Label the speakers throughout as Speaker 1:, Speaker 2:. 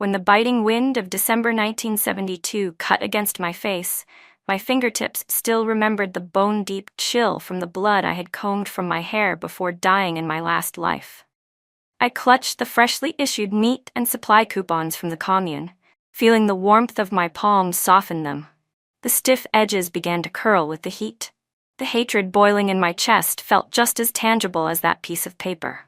Speaker 1: When the biting wind of December 1972 cut against my face, my fingertips still remembered the bone-deep chill from the blood I had combed from my hair before dying in my last life. I clutched the freshly issued meat and supply coupons from the commune, feeling the warmth of my palms soften them. The stiff edges began to curl with the heat. The hatred boiling in my chest felt just as tangible as that piece of paper.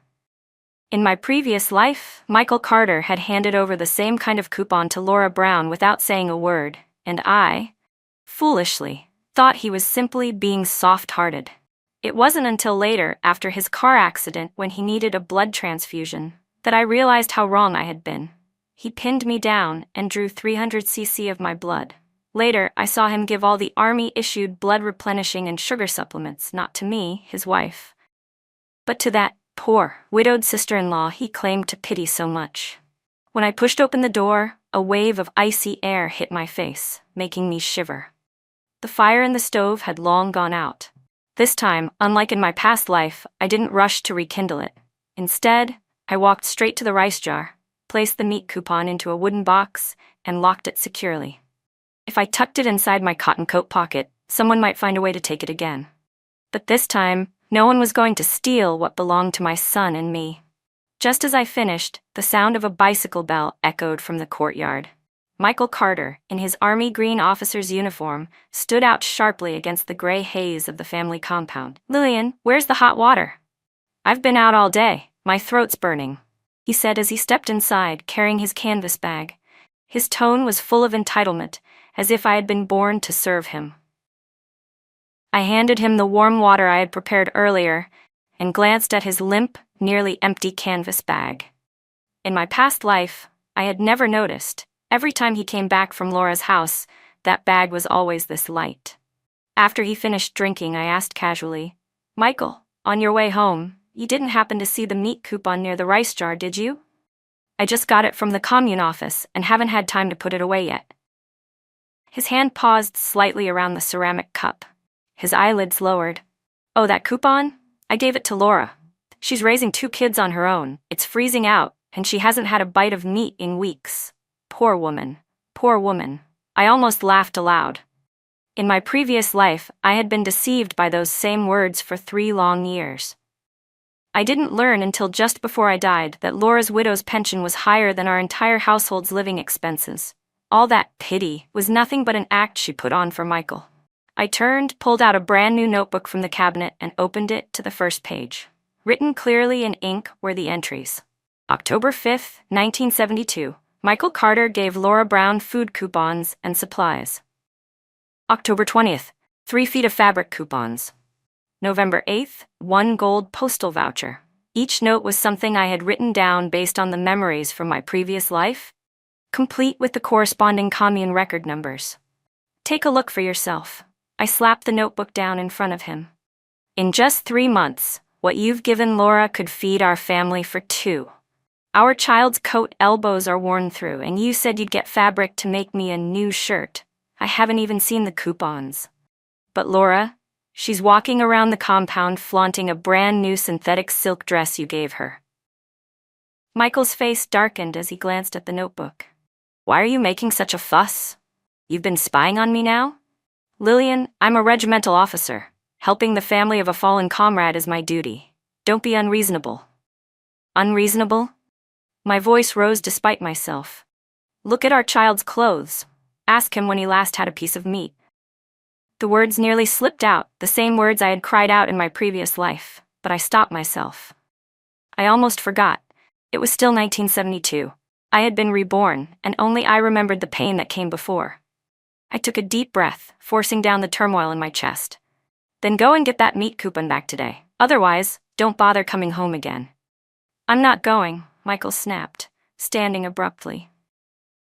Speaker 1: In my previous life, Michael Carter had handed over the same kind of coupon to Laura Brown without saying a word, and I, foolishly, thought he was simply being soft-hearted. It wasn't until later, after his car accident when he needed a blood transfusion, that I realized how wrong I had been. He pinned me down and drew 300 cc of my blood. Later, I saw him give all the Army-issued blood replenishing and sugar supplements, not to me, his wife, but to that poor, widowed sister-in-law he claimed to pity so much. When I pushed open the door, a wave of icy air hit my face, making me shiver. The fire in the stove had long gone out. This time, unlike in my past life, I didn't rush to rekindle it. Instead, I walked straight to the rice jar, placed the meat coupon into a wooden box, and locked it securely. If I tucked it inside my cotton coat pocket, someone might find a way to take it again. But this time, no one was going to steal what belonged to my son and me. Just as I finished, the sound of a bicycle bell echoed from the courtyard. Michael Carter, in his army green officer's uniform, stood out sharply against the gray haze of the family compound. "Lillian, where's the hot water?" "I've been out all day. My throat's burning," he said as he stepped inside, carrying his canvas bag. His tone was full of entitlement, as if I had been born to serve him. I handed him the warm water I had prepared earlier and glanced at his limp, nearly empty canvas bag. In my past life, I had never noticed. Every time he came back from Laura's house, that bag was always this light. After he finished drinking, I asked casually, "Michael, on your way home, you didn't happen to see the meat coupon near the rice jar, did you?" "I just got it from the commune office and haven't had time to put it away yet." His hand paused slightly around the ceramic cup. His eyelids lowered. "Oh, that coupon? I gave it to Laura. She's raising 2 kids on her own. It's freezing out, and she hasn't had a bite of meat in weeks. Poor woman. Poor woman." I almost laughed aloud. In my previous life, I had been deceived by those same words for 3 long years. I didn't learn until just before I died that Laura's widow's pension was higher than our entire household's living expenses. All that pity was nothing but an act she put on for Michael. I turned, pulled out a brand new notebook from the cabinet, and opened it to the first page. Written clearly in ink were the entries. October 5th, 1972. Michael Carter gave Laura Brown food coupons and supplies. October 20th. 3 feet of fabric coupons. November 8th. 1 gold postal voucher. Each note was something I had written down based on the memories from my previous life, complete with the corresponding commune record numbers. "Take a look for yourself." I slapped the notebook down in front of him. "In just 3 months, what you've given Laura could feed our family for 2. Our child's coat elbows are worn through, and you said you'd get fabric to make me a new shirt. I haven't even seen the coupons. But Laura, she's walking around the compound flaunting a brand new synthetic silk dress you gave her." Michael's face darkened as he glanced at the notebook. "Why are you making such a fuss? You've been spying on me now?" "Lillian, I'm a regimental officer. Helping the family of a fallen comrade is my duty. Don't be unreasonable." "Unreasonable?" My voice rose despite myself. "Look at our child's clothes. Ask him when he last had a piece of meat." The words nearly slipped out, the same words I had cried out in my previous life, but I stopped myself. I almost forgot. It was still 1972. I had been reborn, and only I remembered the pain that came before. I took a deep breath, forcing down the turmoil in my chest. "Then go and get that meat coupon back today. Otherwise, don't bother coming home again." "I'm not going," Michael snapped, standing abruptly.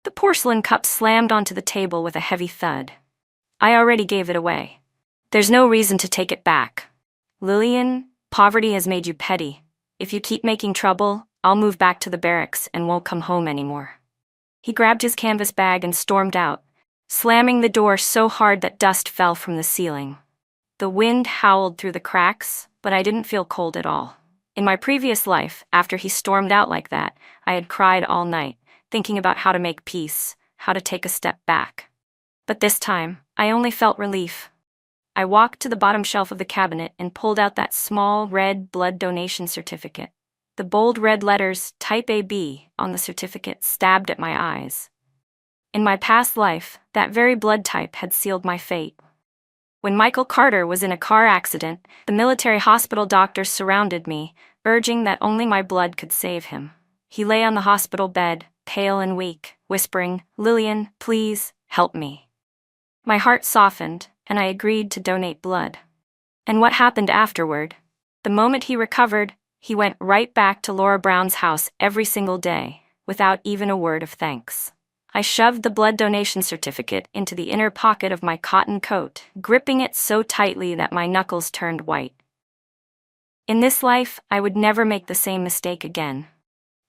Speaker 1: The porcelain cup slammed onto the table with a heavy thud. "I already gave it away. There's no reason to take it back. Lillian, poverty has made you petty. If you keep making trouble, I'll move back to the barracks and won't come home anymore." He grabbed his canvas bag and stormed out, slamming the door so hard that dust fell from the ceiling. The wind howled through the cracks, but I didn't feel cold at all. In my previous life, after he stormed out like that, I had cried all night, thinking about how to make peace, how to take a step back. But this time, I only felt relief. I walked to the bottom shelf of the cabinet and pulled out that small, red blood donation certificate. The bold red letters, Type AB, on the certificate stabbed at my eyes. In my past life, that very blood type had sealed my fate. When Michael Carter was in a car accident, the military hospital doctors surrounded me, urging that only my blood could save him. He lay on the hospital bed, pale and weak, whispering, "Lillian, please, help me." My heart softened, and I agreed to donate blood. And what happened afterward? The moment he recovered, he went right back to Laura Brown's house every single day, without even a word of thanks. I shoved the blood donation certificate into the inner pocket of my cotton coat, gripping it so tightly that my knuckles turned white. In this life, I would never make the same mistake again.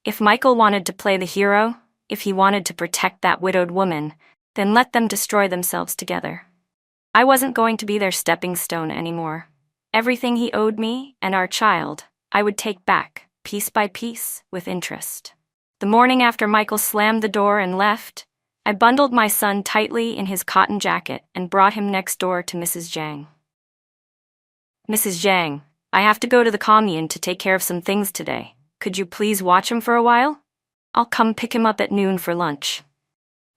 Speaker 1: If Michael wanted to play the hero, if he wanted to protect that widowed woman, then let them destroy themselves together. I wasn't going to be their stepping stone anymore. Everything he owed me and our child, I would take back, piece by piece, with interest. The morning after Michael slammed the door and left, I bundled my son tightly in his cotton jacket and brought him next door to Mrs. Zhang. "Mrs. Zhang, I have to go to the commune to take care of some things today. Could you please watch him for a while? I'll come pick him up at noon for lunch."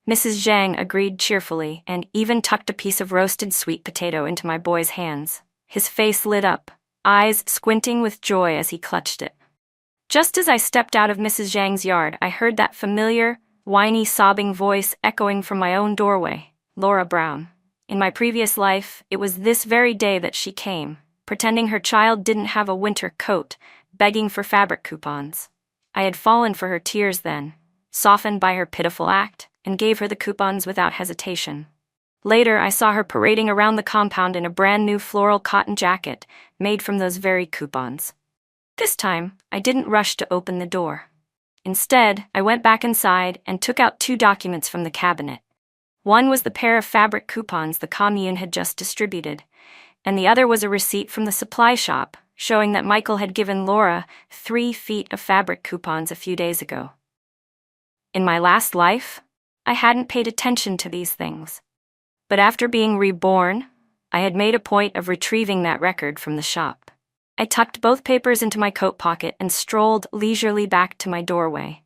Speaker 1: Mrs. Zhang agreed cheerfully and even tucked a piece of roasted sweet potato into my boy's hands. His face lit up, eyes squinting with joy as he clutched it. Just as I stepped out of Mrs. Zhang's yard, I heard that familiar, whiny, sobbing voice echoing from my own doorway, Laura Brown. In my previous life, it was this very day that she came, pretending her child didn't have a winter coat, begging for fabric coupons. I had fallen for her tears then, softened by her pitiful act, and gave her the coupons without hesitation. Later, I saw her parading around the compound in a brand new floral cotton jacket, made from those very coupons. This time, I didn't rush to open the door. Instead, I went back inside and took out 2 documents from the cabinet. One was the pair of fabric coupons the commune had just distributed, and the other was a receipt from the supply shop, showing that Michael had given Laura 3 feet of fabric coupons a few days ago. In my last life, I hadn't paid attention to these things. But after being reborn, I had made a point of retrieving that record from the shop. I tucked both papers into my coat pocket and strolled leisurely back to my doorway.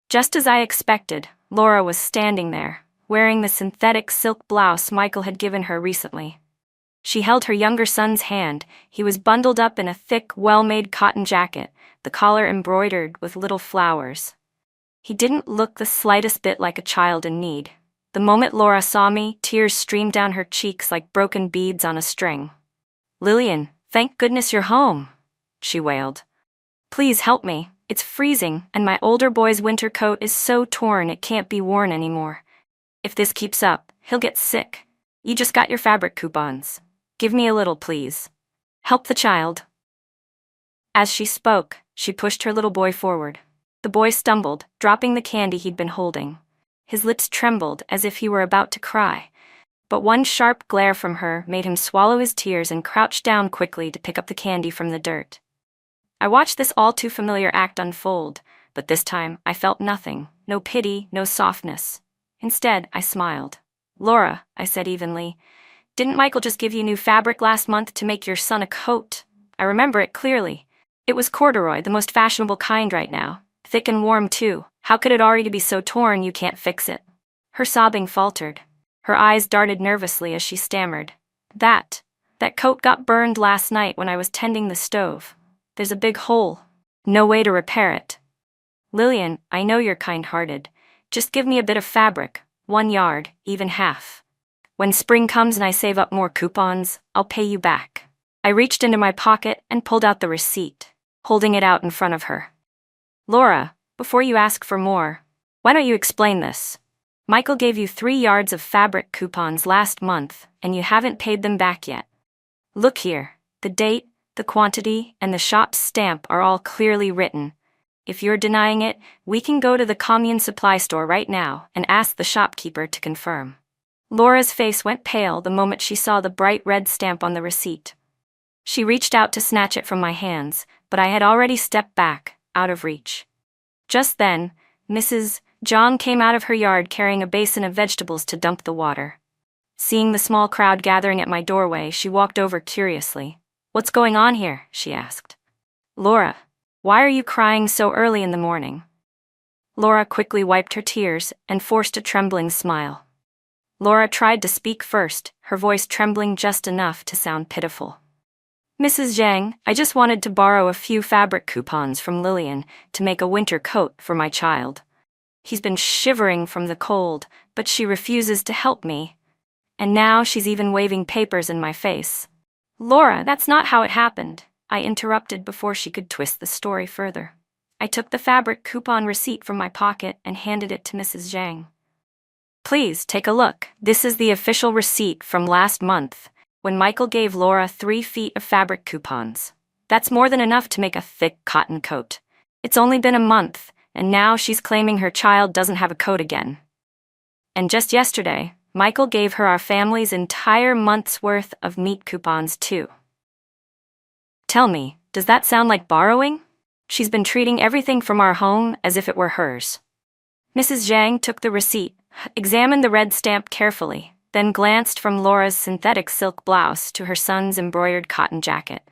Speaker 1: Just as I expected, Laura was standing there, wearing the synthetic silk blouse Michael had given her recently. She held her younger son's hand. He was bundled up in a thick, well-made cotton jacket, the collar embroidered with little flowers. He didn't look the slightest bit like a child in need. The moment Laura saw me, tears streamed down her cheeks like broken beads on a string. "Lillian, thank goodness you're home," she wailed. "Please help me. It's freezing, and my older boy's winter coat is so torn it can't be worn anymore. If this keeps up, he'll get sick. You just got your fabric coupons. Give me a little, please. Help the child." As she spoke, she pushed her little boy forward. The boy stumbled, dropping the candy he'd been holding. His lips trembled as if he were about to cry, but one sharp glare from her made him swallow his tears and crouch down quickly to pick up the candy from the dirt. I watched this all-too-familiar act unfold, but this time I felt nothing, no pity, no softness. Instead, I smiled. "Laura," I said evenly, "didn't Michael just give you new fabric last month to make your son a coat? I remember it clearly. It was corduroy, the most fashionable kind right now. Thick and warm, too. How could it already be so torn you can't fix it?" Her sobbing faltered. Her eyes darted nervously as she stammered. That coat got burned last night when I was tending the stove. There's a big hole. No way to repair it." "Lillian, I know you're kind-hearted. Just give me a bit of fabric, 1 yard, even half. When spring comes and I save up more coupons, I'll pay you back." I reached into my pocket and pulled out the receipt, holding it out in front of her. "Laura, before you ask for more, why don't you explain this? Michael gave you 3 yards of fabric coupons last month, and you haven't paid them back yet. Look here, the date, the quantity, and the shop's stamp are all clearly written. If you're denying it, we can go to the commune supply store right now and ask the shopkeeper to confirm." Laura's face went pale the moment she saw the bright red stamp on the receipt. She reached out to snatch it from my hands, but I had already stepped back, out of reach. Just then, Mrs. Zhang came out of her yard carrying a basin of vegetables to dump the water. Seeing the small crowd gathering at my doorway, she walked over curiously. "What's going on here?" she asked. "Laura, why are you crying so early in the morning?" Laura quickly wiped her tears and forced a trembling smile. Laura tried to speak first, her voice trembling just enough to sound pitiful. "Mrs. Zhang, I just wanted to borrow a few fabric coupons from Lillian to make a winter coat for my child. He's been shivering from the cold, but she refuses to help me. And now she's even waving papers in my face." "Laura, that's not how it happened," I interrupted before she could twist the story further. I took the fabric coupon receipt from my pocket and handed it to Mrs. Zhang. "Please, take a look. This is the official receipt from last month, when Michael gave Laura 3 feet of fabric coupons. That's more than enough to make a thick cotton coat. It's only been a month, and now she's claiming her child doesn't have a coat again. And just yesterday, Michael gave her our family's entire month's worth of meat coupons too. Tell me, does that sound like borrowing? She's been treating everything from our home as if it were hers." Mrs. Zhang took the receipt, examined the red stamp carefully, then glanced from Laura's synthetic silk blouse to her son's embroidered cotton jacket.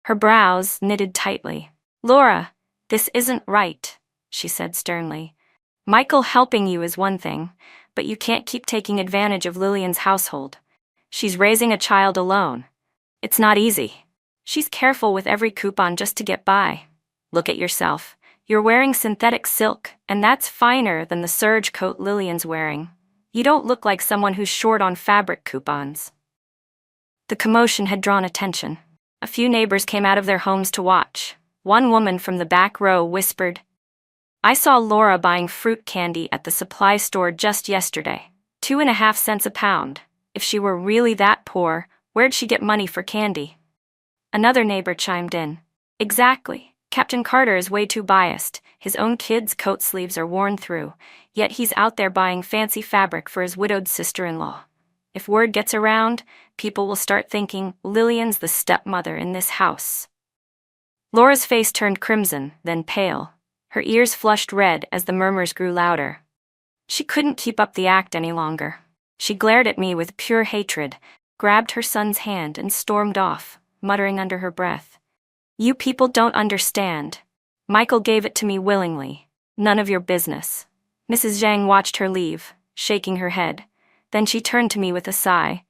Speaker 1: Her brows knitted tightly. "Laura, this isn't right," she said sternly. "Michael helping you is one thing, but you can't keep taking advantage of Lillian's household. She's raising a child alone. It's not easy. She's careful with every coupon just to get by. Look at yourself. You're wearing synthetic silk, and that's finer than the serge coat Lillian's wearing. You don't look like someone who's short on fabric coupons." The commotion had drawn attention. A few neighbors came out of their homes to watch. One woman from the back row whispered, "I saw Laura buying fruit candy at the supply store just yesterday. 2.5 cents a pound. If she were really that poor, where'd she get money for candy?" Another neighbor chimed in. "Exactly. Captain Carter is way too biased. His own kids' coat sleeves are worn through, yet he's out there buying fancy fabric for his widowed sister-in-law. If word gets around, people will start thinking Lillian's the stepmother in this house." Laura's face turned crimson, then pale. Her ears flushed red as the murmurs grew louder. She couldn't keep up the act any longer. She glared at me with pure hatred, grabbed her son's hand and stormed off, muttering under her breath, "You people don't understand. Michael gave it to me willingly. None of your business." Mrs. Zhang watched her leave, shaking her head. Then she turned to me with a sigh.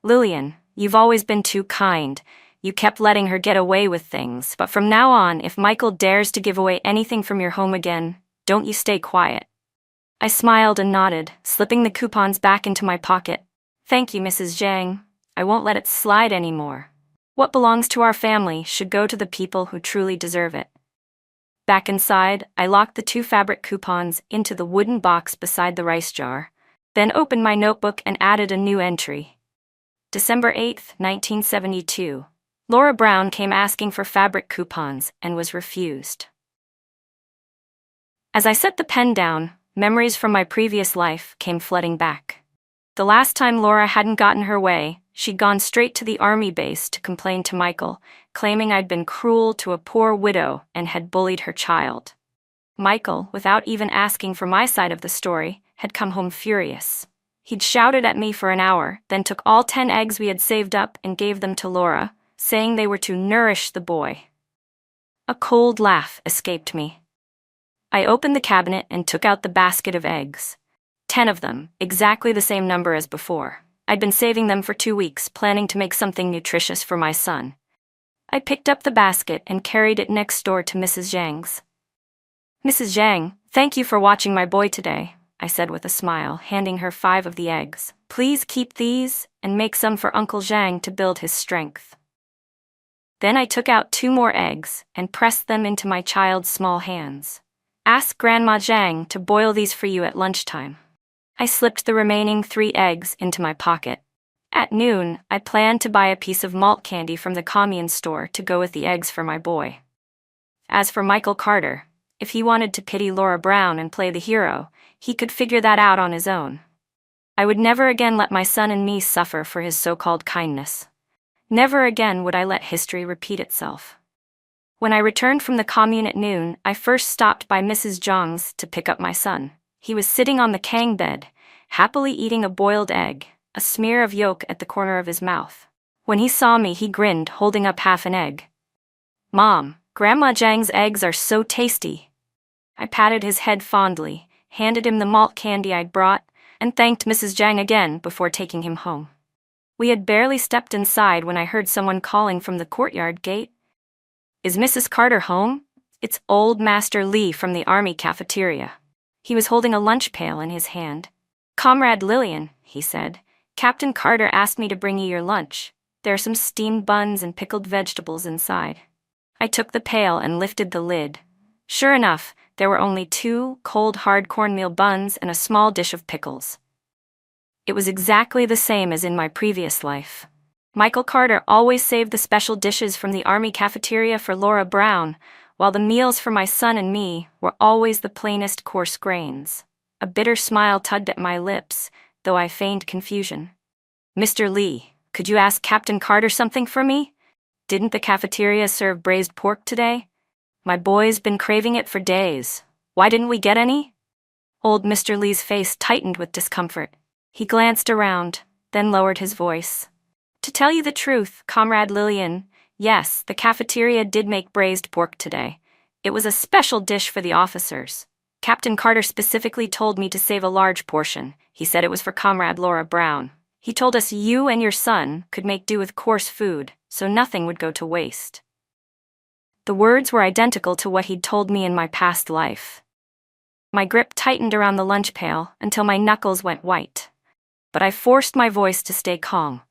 Speaker 1: "Lillian, you've always been too kind. You kept letting her get away with things, but from now on, if Michael dares to give away anything from your home again, don't you stay quiet." I smiled and nodded, slipping the coupons back into my pocket. "Thank you, Mrs. Zhang. I won't let it slide anymore. What belongs to our family should go to the people who truly deserve it." Back inside, I locked the 2 fabric coupons into the wooden box beside the rice jar, then opened my notebook and added a new entry. December 8, 1972. Laura Brown came asking for fabric coupons and was refused. As I set the pen down, memories from my previous life came flooding back. The last time Laura hadn't gotten her way, she'd gone straight to the army base to complain to Michael, claiming I'd been cruel to a poor widow and had bullied her child. Michael, without even asking for my side of the story, had come home furious. He'd shouted at me for an hour, then took all 10 eggs we had saved up and gave them to Laura, saying they were to nourish the boy. A cold laugh escaped me. I opened the cabinet and took out the basket of eggs. 10 of them, exactly the same number as before. I'd been saving them for 2 weeks, planning to make something nutritious for my son. I picked up the basket and carried it next door to Mrs. Zhang's. "Mrs. Zhang, thank you for watching my boy today," I said with a smile, handing her 5 of the eggs. "Please keep these and make some for Uncle Zhang to build his strength." Then I took out 2 more eggs and pressed them into my child's small hands. "Ask Grandma Zhang to boil these for you at lunchtime." I slipped the remaining 3 eggs into my pocket. At noon, I planned to buy a piece of malt candy from the commune store to go with the eggs for my boy. As for Michael Carter, if he wanted to pity Laura Brown and play the hero, he could figure that out on his own. I would never again let my son and me suffer for his so-called kindness. Never again would I let history repeat itself. When I returned from the commune at noon, I first stopped by Mrs. Zhang's to pick up my son. He was sitting on the kang bed, happily eating a boiled egg, a smear of yolk at the corner of his mouth. When he saw me, he grinned, holding up half an egg. "Mom, Grandma Jang's eggs are so tasty." I patted his head fondly, handed him the malt candy I'd brought, and thanked Mrs. Jang again before taking him home. We had barely stepped inside when I heard someone calling from the courtyard gate. "Is Mrs. Carter home? It's old Master Lee from the army cafeteria." He was holding a lunch pail in his hand. "Comrade Lillian," he said, "Captain Carter asked me to bring you your lunch. There are some steamed buns and pickled vegetables inside." I took the pail and lifted the lid. Sure enough, there were only 2 cold hard cornmeal buns and a small dish of pickles. It was exactly the same as in my previous life. Michael Carter always saved the special dishes from the army cafeteria for Laura Brown, while the meals for my son and me were always the plainest coarse grains. A bitter smile tugged at my lips, though I feigned confusion. "Mr. Lee, could you ask Captain Carter something for me? Didn't the cafeteria serve braised pork today? My boy's been craving it for days. Why didn't we get any?" Old Mr. Lee's face tightened with discomfort. He glanced around, then lowered his voice. "To tell you the truth, Comrade Lillian, yes, the cafeteria did make braised pork today. It was a special dish for the officers. Captain Carter specifically told me to save a large portion. He said it was for Comrade Laura Brown. He told us you and your son could make do with coarse food, so nothing would go to waste." The words were identical to what he'd told me in my past life. My grip tightened around the lunch pail until my knuckles went white. But I forced my voice to stay calm.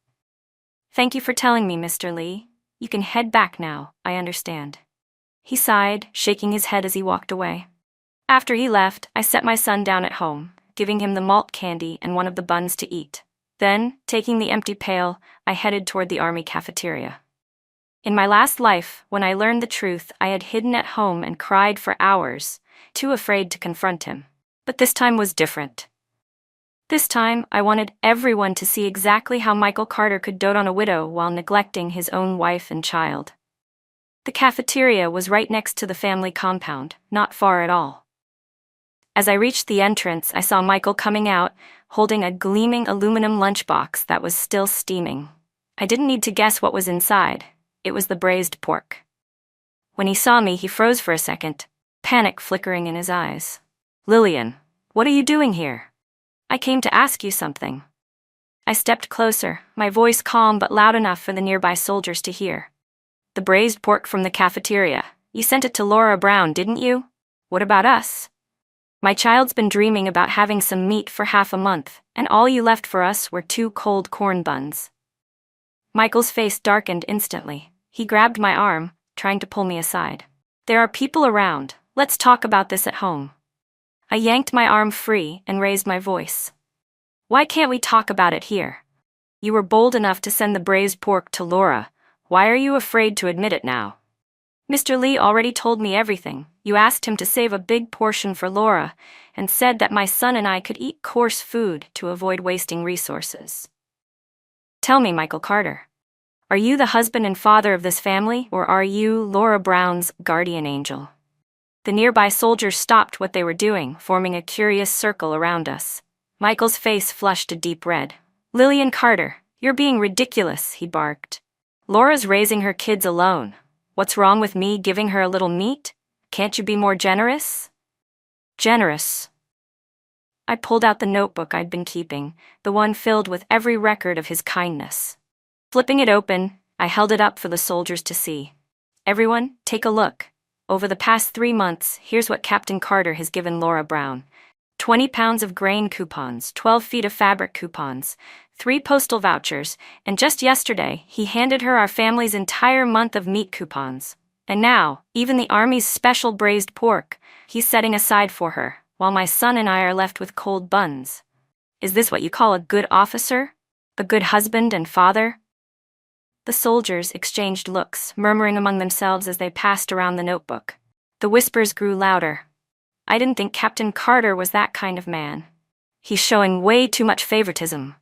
Speaker 1: "Thank you for telling me, Mr. Lee. You can head back now, I understand." He sighed, shaking his head as he walked away. After he left, I set my son down at home, giving him the malt candy and one of the buns to eat. Then, taking the empty pail, I headed toward the army cafeteria. In my last life, when I learned the truth, I had hidden at home and cried for hours, too afraid to confront him. But this time was different. This time, I wanted everyone to see exactly how Michael Carter could dote on a widow while neglecting his own wife and child. The cafeteria was right next to the family compound, not far at all. As I reached the entrance, I saw Michael coming out, holding a gleaming aluminum lunchbox that was still steaming. I didn't need to guess what was inside. It was the braised pork. When he saw me, he froze for a second, panic flickering in his eyes. "Lillian, what are you doing here?" "I came to ask you something." I stepped closer, my voice calm but loud enough for the nearby soldiers to hear. "The braised pork from the cafeteria. You sent it to Laura Brown, didn't you? What about us? My child's been dreaming about having some meat for half a month, and all you left for us were 2 cold corn buns." Michael's face darkened instantly. He grabbed my arm, trying to pull me aside. "There are people around. Let's talk about this at home." I yanked my arm free and raised my voice. "Why can't we talk about it here? You were bold enough to send the braised pork to Laura. Why are you afraid to admit it now? Mr. Lee already told me everything. You asked him to save a big portion for Laura, and said that my son and I could eat coarse food to avoid wasting resources. Tell me, Michael Carter, are you the husband and father of this family, or are you Laura Brown's guardian angel?" The nearby soldiers stopped what they were doing, forming a curious circle around us. Michael's face flushed a deep red. "Lillian Carter, you're being ridiculous," he barked. "Laura's raising her kids alone. What's wrong with me giving her a little meat? Can't you be more generous?" "Generous?" I pulled out the notebook I'd been keeping, the one filled with every record of his kindness. Flipping it open, I held it up for the soldiers to see. "Everyone, take a look. Over the past 3 months, here's what Captain Carter has given Laura Brown. 20 pounds of grain coupons, 12 feet of fabric coupons, 3 postal vouchers, and just yesterday, he handed her our family's entire month of meat coupons. And now, even the Army's special braised pork, he's setting aside for her, while my son and I are left with cold buns. Is this what you call a good officer? A good husband and father?" The soldiers exchanged looks, murmuring among themselves as they passed around the notebook. The whispers grew louder. "I didn't think Captain Carter was that kind of man. He's showing way too much favoritism.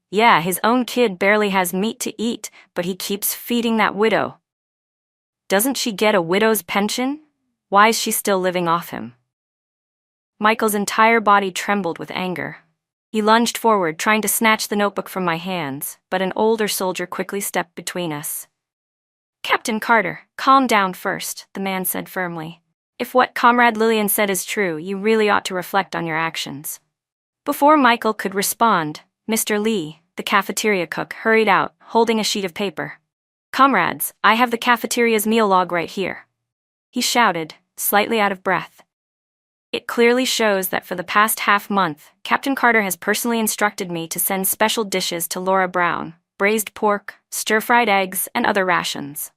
Speaker 1: Yeah, his own kid barely has meat to eat, but he keeps feeding that widow. Doesn't she get a widow's pension? Why is she still living off him?" Michael's entire body trembled with anger. He lunged forward, trying to snatch the notebook from my hands, but an older soldier quickly stepped between us. "Captain Carter, calm down first," the man said firmly. "If what Comrade Lillian said is true, you really ought to reflect on your actions." Before Michael could respond, Mr. Lee, the cafeteria cook, hurried out, holding a sheet of paper. "Comrades, I have the cafeteria's meal log right here," he shouted, slightly out of breath. "It clearly shows that for the past half-month, Captain Carter has personally instructed me to send special dishes to Laura Brown, braised pork, stir-fried eggs, and other rations.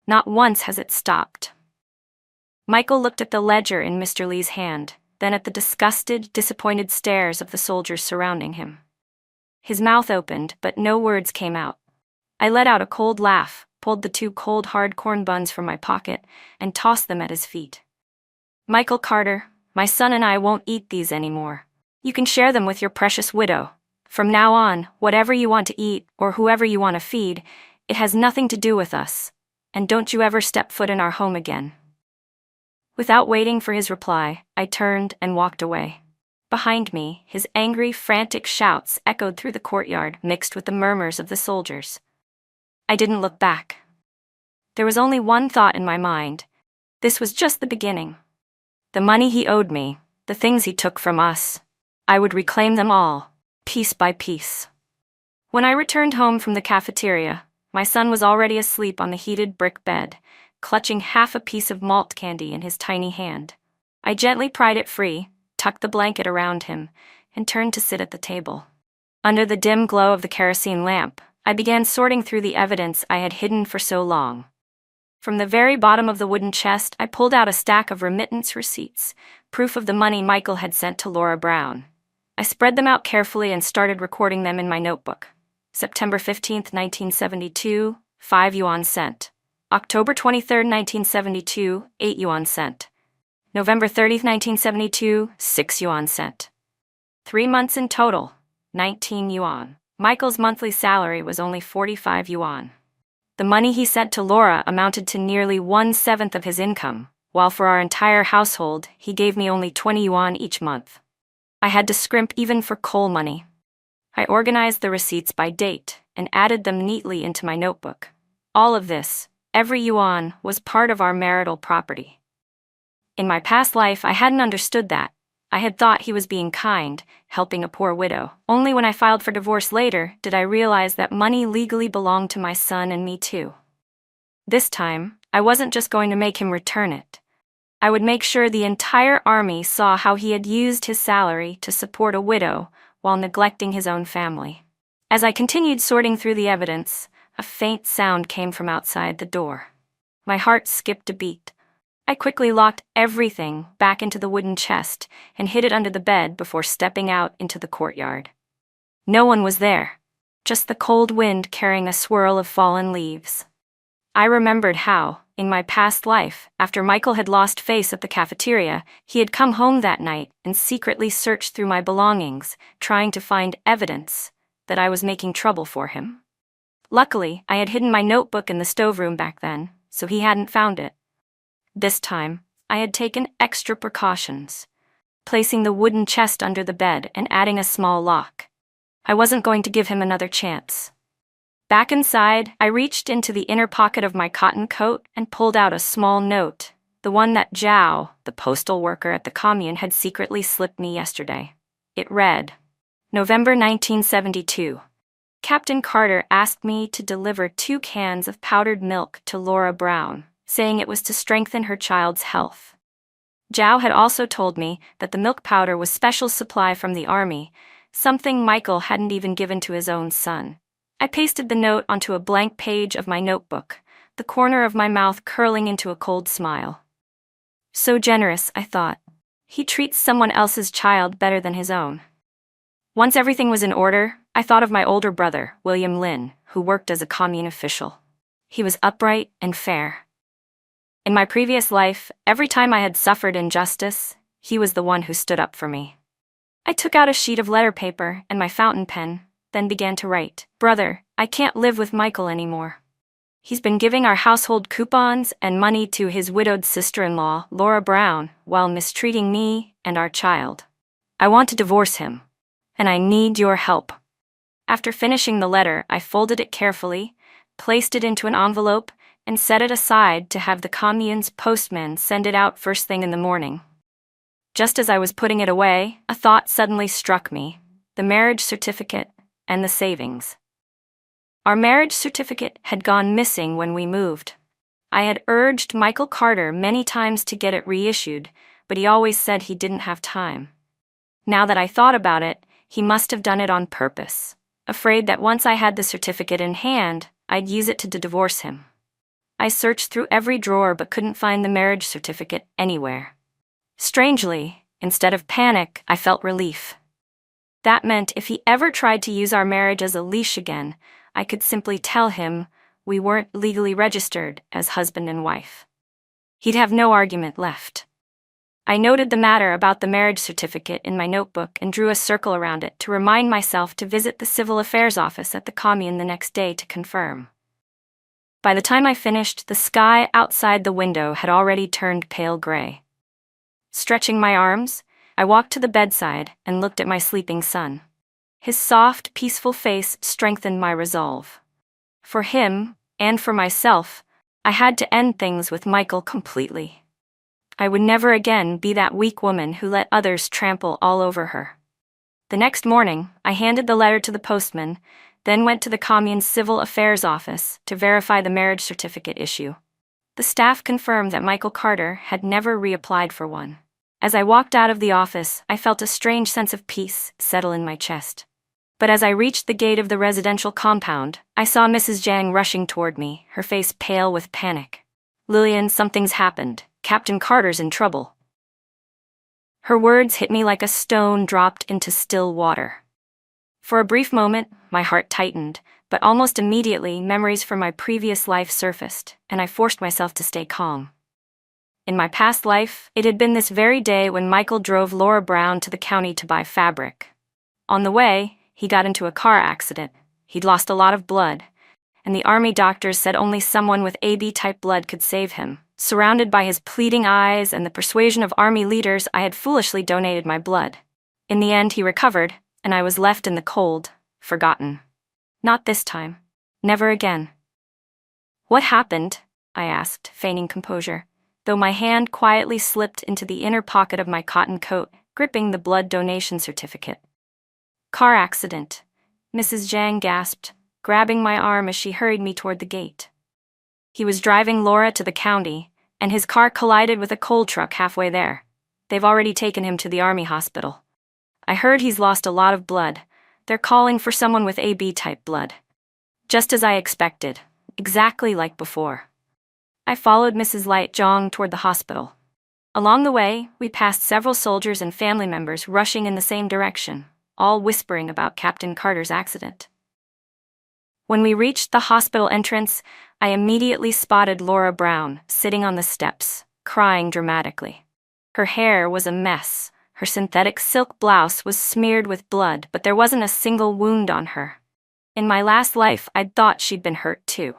Speaker 1: Not once has it stopped." Michael looked at the ledger in Mr. Lee's hand, then at the disgusted, disappointed stares of the soldiers surrounding him. His mouth opened, but no words came out. I let out a cold laugh, pulled the 2 cold hard corn buns from my pocket, and tossed them at his feet. "Michael Carter, my son and I won't eat these anymore. You can share them with your precious widow. From now on, whatever you want to eat, or whoever you want to feed, it has nothing to do with us. And don't you ever step foot in our home again." Without waiting for his reply, I turned and walked away. Behind me, his angry, frantic shouts echoed through the courtyard, mixed with the murmurs of the soldiers. I didn't look back. There was only one thought in my mind. This was just the beginning. The money he owed me, the things he took from us, I would reclaim them all, piece by piece. When I returned home from the cafeteria, my son was already asleep on the heated brick bed, clutching half a piece of malt candy in his tiny hand. I gently pried it free, tucked the blanket around him, and turned to sit at the table. Under the dim glow of the kerosene lamp, I began sorting through the evidence I had hidden for so long. From the very bottom of the wooden chest, I pulled out a stack of remittance receipts, proof of the money Michael had sent to Laura Brown. I spread them out carefully and started recording them in my notebook. September 15, 1972, 5 yuan sent. October 23, 1972, 8 yuan sent. November 30, 1972, 6 yuan sent. 3 months in total, 19 yuan. Michael's monthly salary was only 45 yuan. The money he sent to Laura amounted to nearly 1/7 of his income, while for our entire household, he gave me only 20 yuan each month. I had to scrimp even for coal money. I organized the receipts by date and added them neatly into my notebook. All of this, every yuan, was part of our marital property. In my past life, I hadn't understood that. I had thought he was being kind, helping a poor widow. Only when I filed for divorce later did I realize that money legally belonged to my son and me too. This time, I wasn't just going to make him return it. I would make sure the entire army saw how he had used his salary to support a widow while neglecting his own family. As I continued sorting through the evidence, a faint sound came from outside the door. My heart skipped a beat. I quickly locked everything back into the wooden chest and hid it under the bed before stepping out into the courtyard. No one was there, just the cold wind carrying a swirl of fallen leaves. I remembered how, in my past life, after Michael had lost face at the cafeteria, he had come home that night and secretly searched through my belongings, trying to find evidence that I was making trouble for him. Luckily, I had hidden my notebook in the stoveroom back then, so he hadn't found it. This time, I had taken extra precautions, placing the wooden chest under the bed and adding a small lock. I wasn't going to give him another chance. Back inside, I reached into the inner pocket of my cotton coat and pulled out a small note, the one that Zhao, the postal worker at the commune, had secretly slipped me yesterday. It read, November 1972. Captain Carter asked me to deliver 2 cans of powdered milk to Laura Brown, saying it was to strengthen her child's health. Zhao had also told me that the milk powder was special supply from the army, something Michael hadn't even given to his own son. I pasted the note onto a blank page of my notebook, the corner of my mouth curling into a cold smile. So generous, I thought. He treats someone else's child better than his own. Once everything was in order, I thought of my older brother, William Lin, who worked as a commune official. He was upright and fair. In my previous life, every time I had suffered injustice, he was the one who stood up for me. I took out a sheet of letter paper and my fountain pen, then began to write. Brother, I can't live with Michael anymore. He's been giving our household coupons and money to his widowed sister-in-law, Laura Brown, while mistreating me and our child. I want to divorce him, and I need your help." After finishing the letter, I folded it carefully, placed it into an envelope, and set it aside to have the commune's postman send it out first thing in the morning. Just as I was putting it away, a thought suddenly struck me: the marriage certificate and the savings. Our marriage certificate had gone missing when we moved. I had urged Michael Carter many times to get it reissued, but he always said he didn't have time. Now that I thought about it, he must have done it on purpose, afraid that once I had the certificate in hand, I'd use it to divorce him. I searched through every drawer but couldn't find the marriage certificate anywhere. Strangely, instead of panic, I felt relief. That meant if he ever tried to use our marriage as a leash again, I could simply tell him we weren't legally registered as husband and wife. He'd have no argument left. I noted the matter about the marriage certificate in my notebook and drew a circle around it to remind myself to visit the civil affairs office at the commune the next day to confirm. By the time I finished, the sky outside the window had already turned pale gray. Stretching my arms, I walked to the bedside and looked at my sleeping son. His soft, peaceful face strengthened my resolve. For him, and for myself, I had to end things with Michael completely. I would never again be that weak woman who let others trample all over her. The next morning, I handed the letter to the postman, then went to the commune's civil affairs office to verify the marriage certificate issue. The staff confirmed that Michael Carter had never reapplied for one. As I walked out of the office, I felt a strange sense of peace settle in my chest. But as I reached the gate of the residential compound, I saw Mrs. Zhang rushing toward me, her face pale with panic. "Lillian, something's happened. Captain Carter's in trouble." Her words hit me like a stone dropped into still water. For a brief moment, my heart tightened, but almost immediately memories from my previous life surfaced, and I forced myself to stay calm. In my past life, it had been this very day when Michael drove Laura Brown to the county to buy fabric. On the way, he got into a car accident. He'd lost a lot of blood, and the army doctors said only someone with AB-type blood could save him. Surrounded by his pleading eyes and the persuasion of army leaders, I had foolishly donated my blood. In the end, he recovered, and I was left in the cold, forgotten. Not this time. Never again. "What happened?" I asked, feigning composure, though my hand quietly slipped into the inner pocket of my cotton coat, gripping the blood donation certificate. "Car accident," Mrs. Zhang gasped, grabbing my arm as she hurried me toward the gate. He was driving Laura to the county, and his car collided with a coal truck halfway there. They've already taken him to the army hospital. I heard he's lost a lot of blood. They're calling for someone with AB-type blood. Just as I expected, exactly like before. I followed Mrs. Light Zhang toward the hospital. Along the way, we passed several soldiers and family members rushing in the same direction, all whispering about Captain Carter's accident. When we reached the hospital entrance, I immediately spotted Laura Brown sitting on the steps, crying dramatically. Her hair was a mess. Her synthetic silk blouse was smeared with blood, but there wasn't a single wound on her. In my last life, I'd thought she'd been hurt too.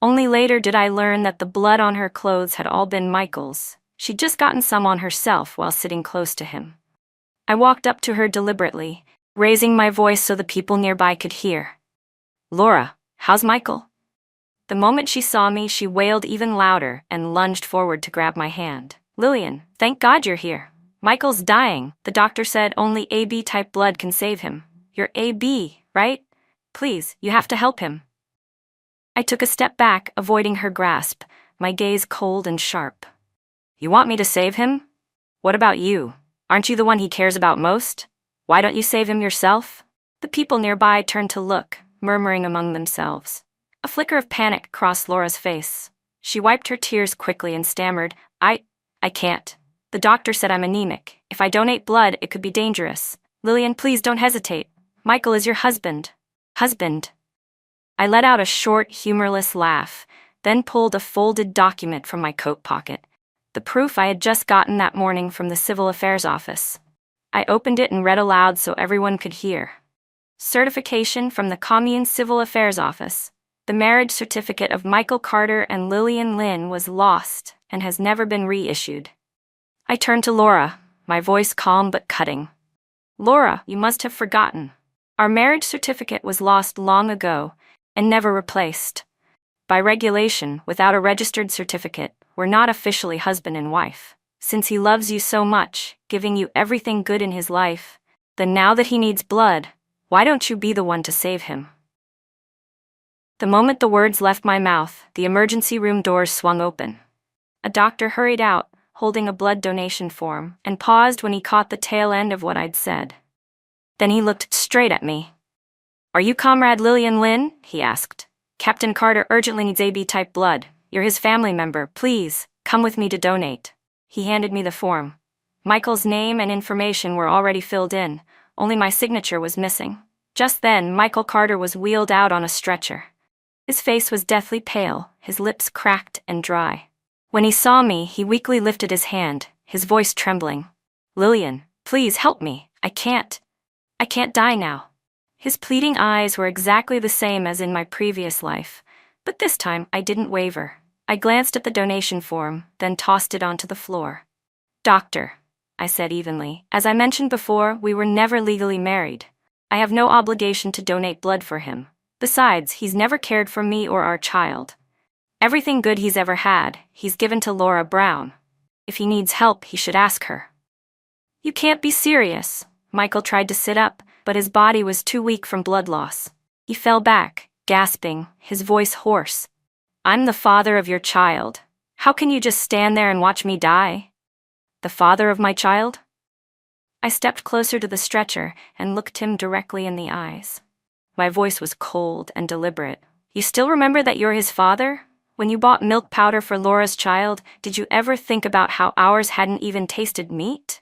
Speaker 1: Only later did I learn that the blood on her clothes had all been Michael's. She'd just gotten some on herself while sitting close to him. I walked up to her deliberately, raising my voice so the people nearby could hear. "Laura, how's Michael?" The moment she saw me, she wailed even louder and lunged forward to grab my hand. "Lillian, thank God you're here. Michael's dying. The doctor said only AB-type blood can save him. You're AB, right? Please, you have to help him." I took a step back, avoiding her grasp, my gaze cold and sharp. "You want me to save him? What about you? Aren't you the one he cares about most? Why don't you save him yourself?" The people nearby turned to look, murmuring among themselves. A flicker of panic crossed Laura's face. She wiped her tears quickly and stammered, I can't. The doctor said I'm anemic. If I donate blood, it could be dangerous. Lillian, please don't hesitate. Michael is your husband." "Husband?" I let out a short, humorless laugh, then pulled a folded document from my coat pocket, the proof I had just gotten that morning from the civil affairs office. I opened it and read aloud so everyone could hear. "Certification from the Commune Civil Affairs Office. The marriage certificate of Michael Carter and Lillian Lin was lost and has never been reissued." I turned to Laura, my voice calm but cutting. Laura, you must have forgotten. Our marriage certificate was lost long ago and never replaced. By regulation, without a registered certificate, we're not officially husband and wife. Since he loves you so much, giving you everything good in his life, then now that he needs blood, why don't you be the one to save him? The moment the words left my mouth, the emergency room doors swung open. A doctor hurried out, holding a blood donation form, and paused when he caught the tail end of what I'd said. Then he looked straight at me. "Are you Comrade Lillian Lynn?" he asked. "Captain Carter urgently needs AB-type blood. You're his family member. Please, come with me to donate." He handed me the form. Michael's name and information were already filled in, only my signature was missing. Just then, Michael Carter was wheeled out on a stretcher. His face was deathly pale, his lips cracked and dry. When he saw me, he weakly lifted his hand, his voice trembling. "Lillian, please help me. I can't die now." His pleading eyes were exactly the same as in my previous life, but this time I didn't waver. I glanced at the donation form, then tossed it onto the floor. "Doctor," I said evenly, "as I mentioned before, we were never legally married. I have no obligation to donate blood for him. Besides, he's never cared for me or our child. Everything good he's ever had, he's given to Laura Brown. If he needs help, he should ask her." "You can't be serious." Michael tried to sit up, but his body was too weak from blood loss. He fell back, gasping, his voice hoarse. "I'm the father of your child. How can you just stand there and watch me die?" "The father of my child?" I stepped closer to the stretcher and looked him directly in the eyes. My voice was cold and deliberate. "You still remember that you're his father? When you bought milk powder for Laura's child, did you ever think about how ours hadn't even tasted meat?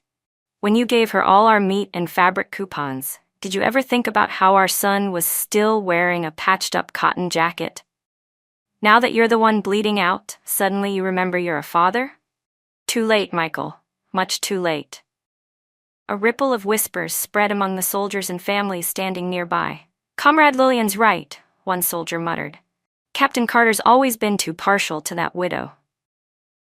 Speaker 1: When you gave her all our meat and fabric coupons, did you ever think about how our son was still wearing a patched-up cotton jacket? Now that you're the one bleeding out, suddenly you remember you're a father? Too late, Michael. Much too late." A ripple of whispers spread among the soldiers and families standing nearby. "Comrade Lillian's right," one soldier muttered. "Captain Carter's always been too partial to that widow."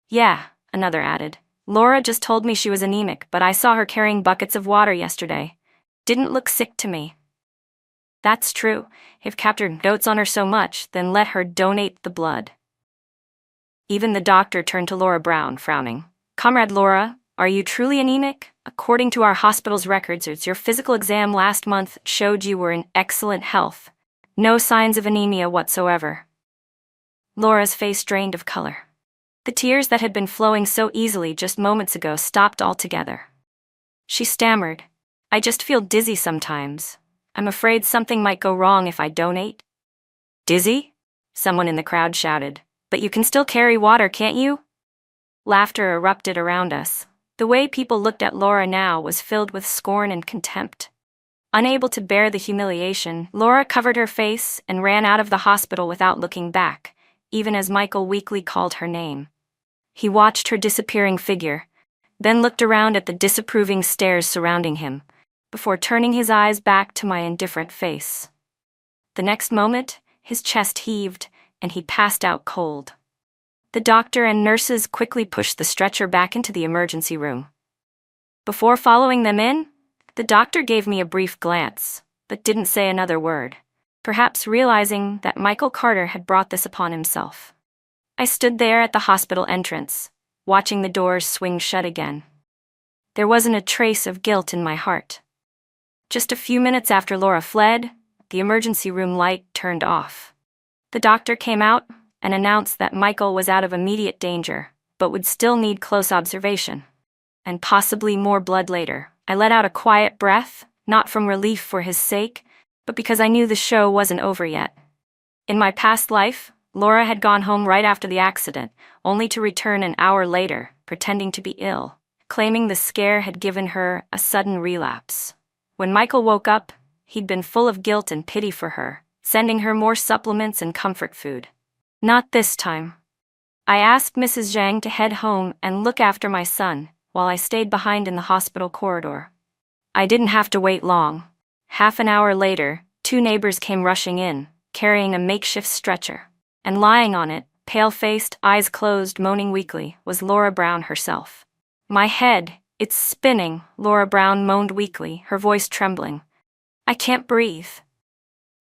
Speaker 1: "Yeah," another added. "Laura just told me she was anemic, but I saw her carrying buckets of water yesterday. Didn't look sick to me." "That's true. If Captain dotes on her so much, then let her donate the blood." Even the doctor turned to Laura Brown, frowning. "Comrade Laura, are you truly anemic? According to our hospital's records, your physical exam last month showed you were in excellent health. No signs of anemia whatsoever." Laura's face drained of color. The tears that had been flowing so easily just moments ago stopped altogether. She stammered, "I just feel dizzy sometimes. I'm afraid something might go wrong if I donate." "Dizzy?" someone in the crowd shouted. "But you can still carry water, can't you?" Laughter erupted around us. The way people looked at Laura now was filled with scorn and contempt. Unable to bear the humiliation, Laura covered her face and ran out of the hospital without looking back, even as Michael weakly called her name. He watched her disappearing figure, then looked around at the disapproving stares surrounding him, before turning his eyes back to my indifferent face. The next moment, his chest heaved, and he passed out cold. The doctor and nurses quickly pushed the stretcher back into the emergency room. Before following them in, the doctor gave me a brief glance, but didn't say another word, perhaps realizing that Michael Carter had brought this upon himself. I stood there at the hospital entrance, watching the doors swing shut again. There wasn't a trace of guilt in my heart. Just a few minutes after Laura fled, the emergency room light turned off. The doctor came out and announced that Michael was out of immediate danger, but would still need close observation, and possibly more blood later. I let out a quiet breath, not from relief for his sake, but because I knew the show wasn't over yet. In my past life, Laura had gone home right after the accident, only to return an hour later, pretending to be ill, claiming the scare had given her a sudden relapse. When Michael woke up, he'd been full of guilt and pity for her, sending her more supplements and comfort food. Not this time. I asked Mrs. Zhang to head home and look after my son, while I stayed behind in the hospital corridor. I didn't have to wait long. Half an hour later, 2 neighbors came rushing in, carrying a makeshift stretcher. And lying on it, pale-faced, eyes closed, moaning weakly, was Laura Brown herself. My head, It's spinning, Laura Brown moaned weakly, her voice trembling. I can't breathe.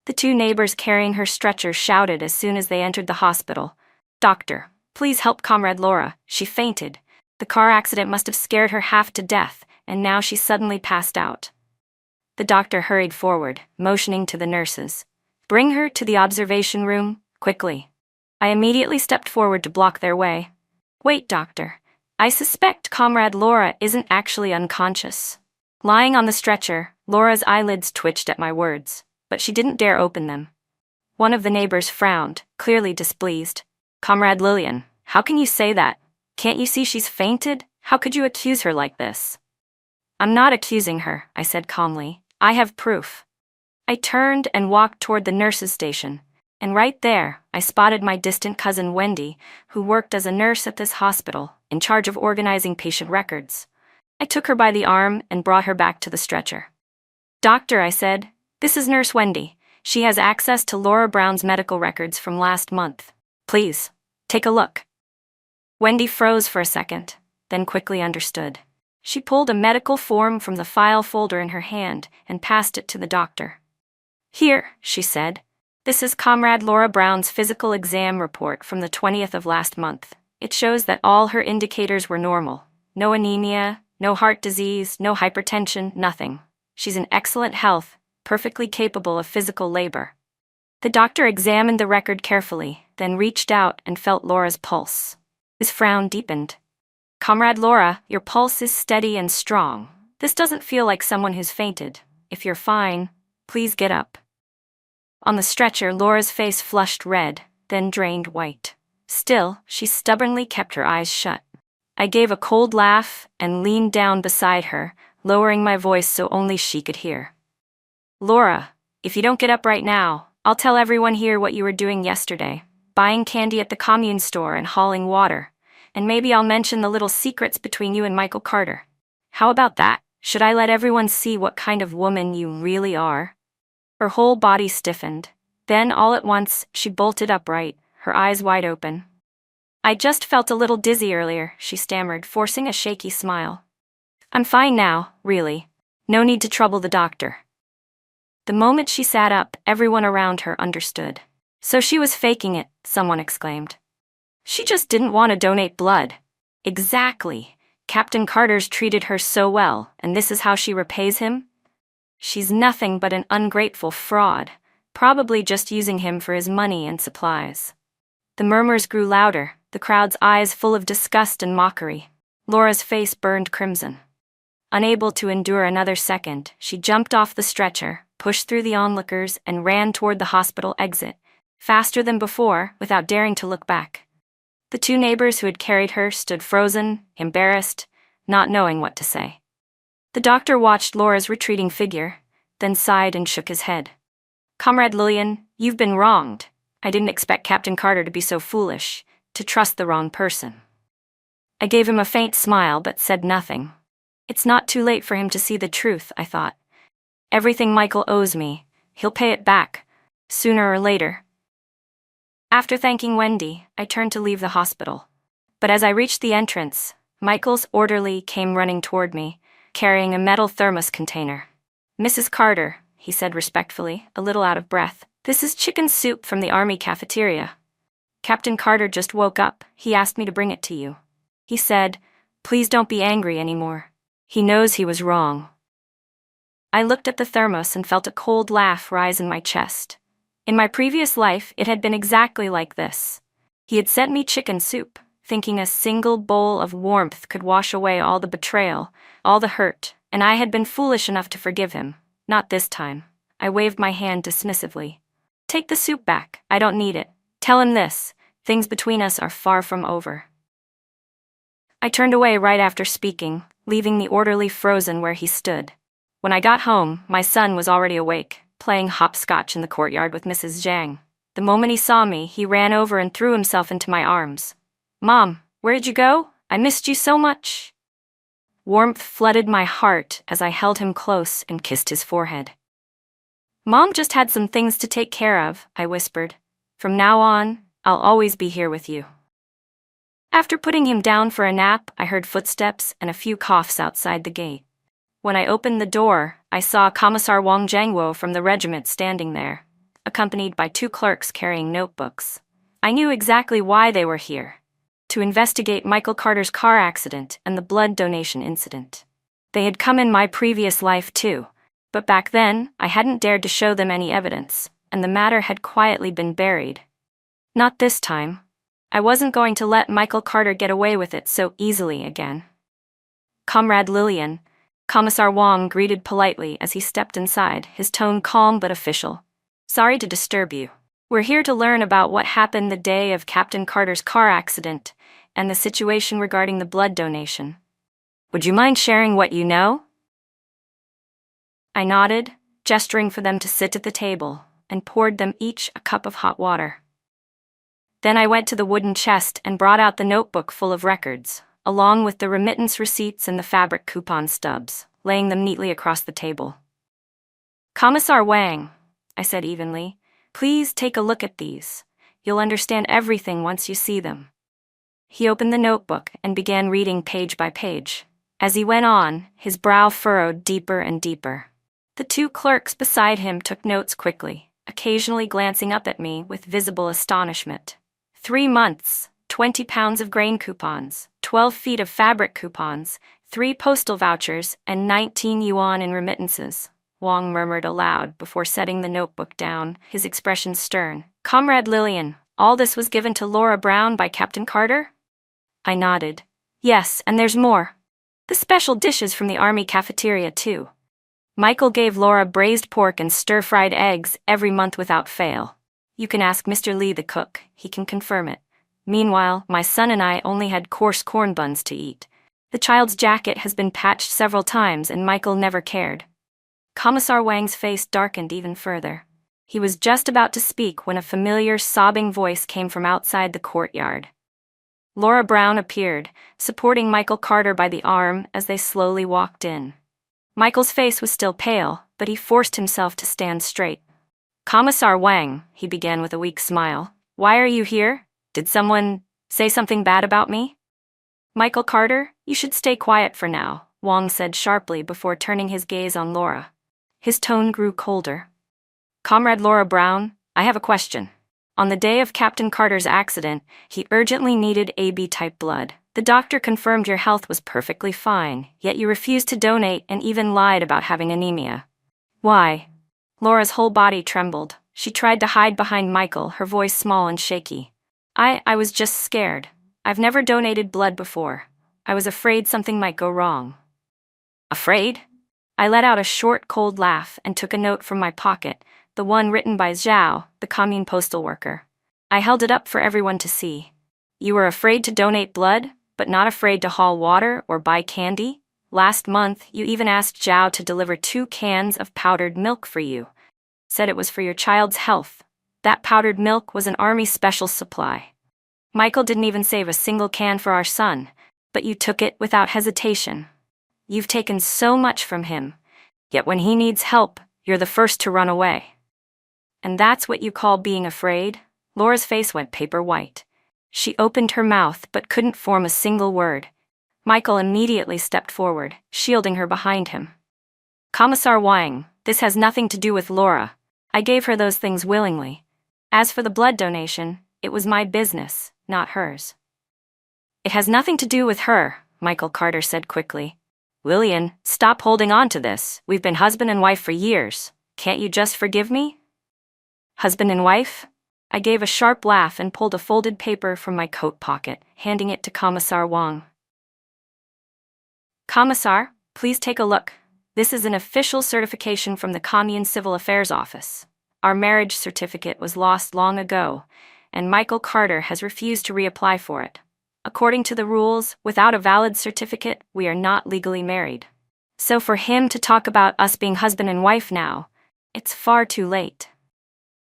Speaker 1: The two neighbors carrying her stretcher shouted as soon as they entered the hospital. Doctor, please help Comrade Laura, she fainted. The car accident must have scared her half to death, and now she suddenly passed out. The doctor hurried forward, motioning to the nurses. Bring her to the observation room, quickly. I immediately stepped forward to block their way. Wait, doctor. I suspect Comrade Laura isn't actually unconscious. Lying on the stretcher, Laura's eyelids twitched at my words, but she didn't dare open them. One of the neighbors frowned, clearly displeased. Comrade Lillian, how can you say that? Can't you see she's fainted? How could you accuse her like this? I'm not accusing her, I said calmly. I have proof. I turned and walked toward the nurses' station, and right there, I spotted my distant cousin Wendy, who worked as a nurse at this hospital, in charge of organizing patient records. I took her by the arm and brought her back to the stretcher. Doctor, I said, this is Nurse Wendy. She has access to Laura Brown's medical records from last month. Please, take a look. Wendy froze for a second, then quickly understood. She pulled a medical form from the file folder in her hand and passed it to the doctor. Here, she said. This is Comrade Laura Brown's physical exam report from the 20th of last month. It shows that all her indicators were normal. No anemia, no heart disease, no hypertension, nothing. She's in excellent health, perfectly capable of physical labor. The doctor examined the record carefully, then reached out and felt Laura's pulse. His frown deepened. Comrade Laura, your pulse is steady and strong. This doesn't feel like someone who's fainted. If you're fine, please get up. On the stretcher, Laura's face flushed red, then drained white. Still, she stubbornly kept her eyes shut. I gave a cold laugh and leaned down beside her, lowering my voice so only she could hear. Laura, if you don't get up right now, I'll tell everyone here what you were doing yesterday, buying candy at the commune store and hauling water, and maybe I'll mention the little secrets between you and Michael Carter. How about that? Should I let everyone see what kind of woman you really are? Her whole body stiffened. Then, all at once, she bolted upright, her eyes wide open. I just felt a little dizzy earlier, she stammered, forcing a shaky smile. I'm fine now, really. No need to trouble the doctor. The moment she sat up, everyone around her understood. So she was faking it, someone exclaimed. She just didn't want to donate blood. Exactly. Captain Carter's treated her so well, and this is how she repays him? She's nothing but an ungrateful fraud, probably just using him for his money and supplies. The murmurs grew louder, the crowd's eyes full of disgust and mockery. Laura's face burned crimson. Unable to endure another second, she jumped off the stretcher, pushed through the onlookers, and ran toward the hospital exit, faster than before, without daring to look back. The two neighbors who had carried her stood frozen, embarrassed, not knowing what to say. The doctor watched Laura's retreating figure, then sighed and shook his head. Comrade Lillian, you've been wronged. I didn't expect Captain Carter to be so foolish, to trust the wrong person. I gave him a faint smile but said nothing. It's not too late for him to see the truth, I thought. Everything Michael owes me, he'll pay it back, sooner or later. After thanking Wendy, I turned to leave the hospital. But as I reached the entrance, Michael's orderly came running toward me, carrying a metal thermos container. Mrs. Carter, he said respectfully, a little out of breath, this is chicken soup from the Army cafeteria. Captain Carter just woke up. He asked me to bring it to you. He said, please don't be angry anymore. He knows he was wrong. I looked at the thermos and felt a cold laugh rise in my chest. In my previous life, it had been exactly like this. He had sent me chicken soup, thinking a single bowl of warmth could wash away all the betrayal, all the hurt, and I had been foolish enough to forgive him. Not this time. I waved my hand dismissively. Take the soup back. I don't need it. Tell him this. Things between us are far from over. I turned away right after speaking, leaving the orderly frozen where he stood. When I got home, my son was already awake, playing hopscotch in the courtyard with Mrs. Zhang. The moment he saw me, he ran over and threw himself into my arms. Mom, where'd you go? I missed you so much. Warmth flooded my heart as I held him close and kissed his forehead. Mom just had some things to take care of, I whispered. From now on, I'll always be here with you. After putting him down for a nap, I heard footsteps and a few coughs outside the gate. When I opened the door, I saw Commissar Wang Jiangwo from the regiment standing there, accompanied by 2 clerks carrying notebooks. I knew exactly why they were here: to investigate Michael Carter's car accident and the blood donation incident. They had come in my previous life too, but back then, I hadn't dared to show them any evidence, and the matter had quietly been buried. Not this time. I wasn't going to let Michael Carter get away with it so easily again. "Comrade Lillian," Commissar Wang greeted politely as he stepped inside, his tone calm but official. "Sorry to disturb you. We're here to learn about what happened the day of Captain Carter's car accident and the situation regarding the blood donation. Would you mind sharing what you know?" I nodded, gesturing for them to sit at the table, and poured them each a cup of hot water. Then I went to the wooden chest and brought out the notebook full of records, along with the remittance receipts and the fabric coupon stubs, laying them neatly across the table. "Commissar Wang," I said evenly, "please take a look at these. You'll understand everything once you see them." He opened the notebook and began reading page by page. As he went on, his brow furrowed deeper and deeper. The 2 clerks beside him took notes quickly, occasionally glancing up at me with visible astonishment. 3 months, 20 pounds of grain coupons, 12 feet of fabric coupons, 3 postal vouchers, and 19 yuan in remittances, Wang murmured aloud before setting the notebook down, his expression stern. "Comrade Lillian, all this was given to Laura Brown by Captain Carter?" I nodded. "Yes, and there's more. The special dishes from the army cafeteria too. Michael gave Laura braised pork and stir-fried eggs every month without fail. You can ask Mr. Lee the cook, he can confirm it. Meanwhile, my son and I only had coarse corn buns to eat. The child's jacket has been patched several times and Michael never cared." Commissar Wang's face darkened even further. He was just about to speak when a familiar, sobbing voice came from outside the courtyard. Laura Brown appeared, supporting Michael Carter by the arm as they slowly walked in. Michael's face was still pale, but he forced himself to stand straight. "Commissar Wang," he began with a weak smile, "why are you here? Did someone say something bad about me?" "Michael Carter, you should stay quiet for now," Wang said sharply before turning his gaze on Laura. His tone grew colder. "Comrade Laura Brown, I have a question. On the day of Captain Carter's accident, he urgently needed AB-type blood. The doctor confirmed your health was perfectly fine, yet you refused to donate and even lied about having anemia. Why?" Laura's whole body trembled. She tried to hide behind Michael, her voice small and shaky. I was just scared. I've never donated blood before. I was afraid something might go wrong." "Afraid?" I let out a short, cold laugh and took a note from my pocket, the one written by Zhao, the commune postal worker. I held it up for everyone to see. "You were afraid to donate blood, but not afraid to haul water or buy candy? Last month, you even asked Zhao to deliver 2 cans of powdered milk for you. Said it was for your child's health. That powdered milk was an army special supply. Michael didn't even save a single can for our son, but you took it without hesitation. You've taken so much from him, yet when he needs help, you're the first to run away. And that's what you call being afraid?" Laura's face went paper white. She opened her mouth but couldn't form a single word. Michael immediately stepped forward, shielding her behind him. "Commissar Wang, this has nothing to do with Laura. I gave her those things willingly. As for the blood donation, it was my business, not hers." "It has nothing to do with her," Michael Carter said quickly. "Lillian, stop holding on to this. We've been husband and wife for years. Can't you just forgive me?" "Husband and wife?" I gave a sharp laugh and pulled a folded paper from my coat pocket, handing it to Commissar Wang. "Commissar, please take a look. This is an official certification from the Commune Civil Affairs Office. Our marriage certificate was lost long ago, and Michael Carter has refused to reapply for it. According to the rules, without a valid certificate, we are not legally married. So for him to talk about us being husband and wife now, it's far too late."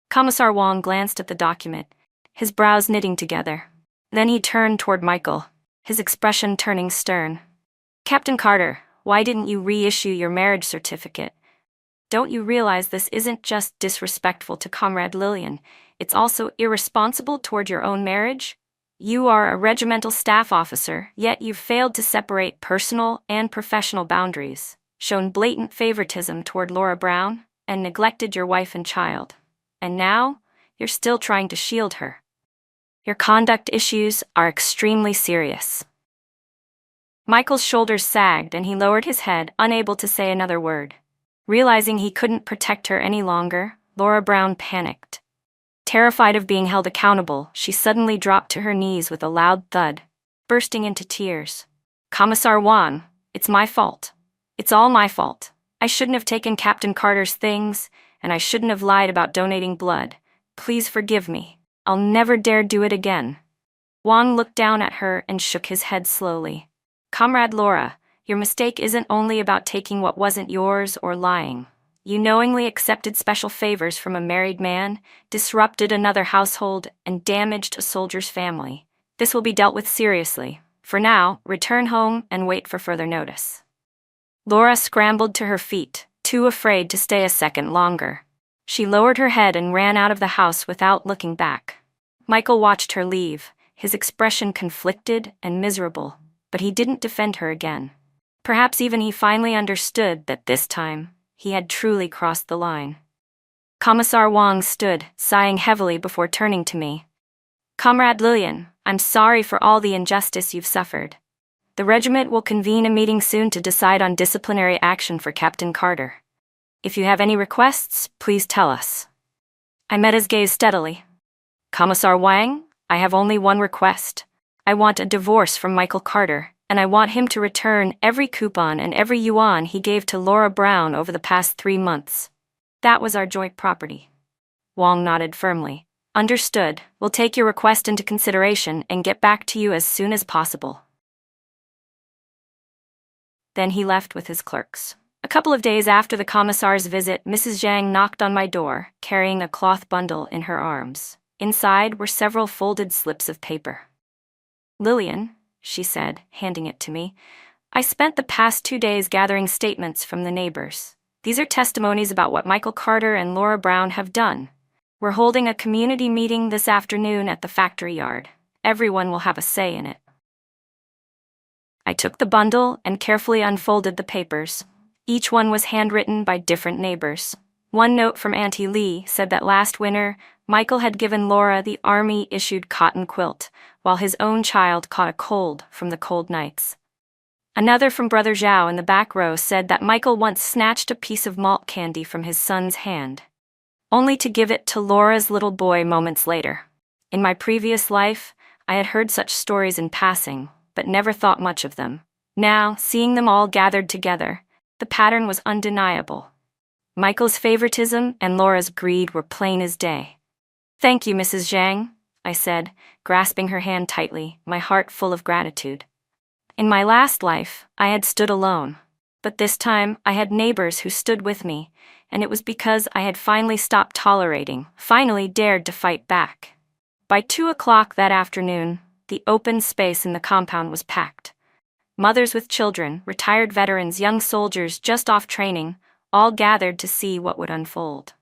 Speaker 1: Commissar Wang glanced at the document, his brows knitting together. Then he turned toward Michael, his expression turning stern. "Captain Carter, why didn't you reissue your marriage certificate? Don't you realize this isn't just disrespectful to Comrade Lillian, it's also irresponsible toward your own marriage? You are a regimental staff officer, yet you've failed to separate personal and professional boundaries, shown blatant favoritism toward Laura Brown, and neglected your wife and child. And now, you're still trying to shield her. Your conduct issues are extremely serious. Michael's shoulders sagged and he lowered his head, unable to say another word. Realizing he couldn't protect her any longer, Laura Brown panicked. Terrified of being held accountable, she suddenly dropped to her knees with a loud thud, bursting into tears. "Commissar Wang, it's my fault. It's all my fault. I shouldn't have taken Captain Carter's things, and I shouldn't have lied about donating blood. Please forgive me. I'll never dare do it again." Wang looked down at her and shook his head slowly. "Comrade Laura, your mistake isn't only about taking what wasn't yours or lying. You knowingly accepted special favors from a married man, disrupted another household, and damaged a soldier's family. This will be dealt with seriously. For now, return home and wait for further notice." Laura scrambled to her feet, too afraid to stay a second longer. She lowered her head and ran out of the house without looking back. Michael watched her leave, his expression conflicted and miserable, but he didn't defend her again. Perhaps even he finally understood that this time, he had truly crossed the line. Commissar Wang stood, sighing heavily before turning to me. "Comrade Lillian, I'm sorry for all the injustice you've suffered. The regiment will convene a meeting soon to decide on disciplinary action for Captain Carter. If you have any requests, please tell us." I met his gaze steadily. "Commissar Wang, I have only one request. I want a divorce from Michael Carter, and I want him to return every coupon and every yuan he gave to Laura Brown over the past 3 months. That was our joint property." Wang nodded firmly. "Understood. We'll take your request into consideration and get back to you as soon as possible." Then he left with his clerks. A couple of days after the commissar's visit, Mrs. Zhang knocked on my door, carrying a cloth bundle in her arms. Inside were several folded slips of paper. "Lillian," she said, handing it to me, "I spent the past 2 days gathering statements from the neighbors. These are testimonies about what Michael Carter and Laura Brown have done. We're holding a community meeting this afternoon at the factory yard. Everyone will have a say in it." I took the bundle and carefully unfolded the papers. Each one was handwritten by different neighbors. One note from Auntie Lee said that last winter, Michael had given Laura the army-issued cotton quilt, while his own child caught a cold from the cold nights. Another from Brother Zhao in the back row said that Michael once snatched a piece of malt candy from his son's hand, only to give it to Laura's little boy moments later. In my previous life, I had heard such stories in passing, but never thought much of them. Now, seeing them all gathered together, the pattern was undeniable. Michael's favoritism and Laura's greed were plain as day. "Thank you, Mrs. Zhang," I said, grasping her hand tightly, my heart full of gratitude. In my last life, I had stood alone, but this time I had neighbors who stood with me, and it was because I had finally stopped tolerating, finally dared to fight back. By 2 o'clock that afternoon, the open space in the compound was packed. Mothers with children, retired veterans, young soldiers just off training, all gathered to see what would unfold.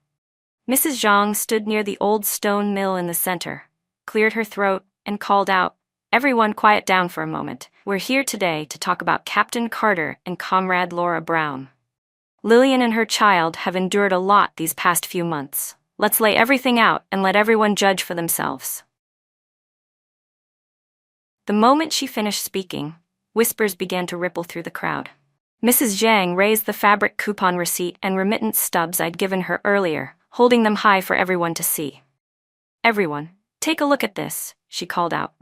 Speaker 1: Mrs. Zhang stood near the old stone mill in the center, cleared her throat, and called out, "Everyone quiet down for a moment. We're here today to talk about Captain Carter and Comrade Laura Brown. Lillian and her child have endured a lot these past few months. Let's lay everything out and let everyone judge for themselves." The moment she finished speaking, whispers began to ripple through the crowd. Mrs. Zhang raised the fabric coupon receipt and remittance stubs I'd given her earlier, holding them high for everyone to see. "Everyone, take a look at this," she called out.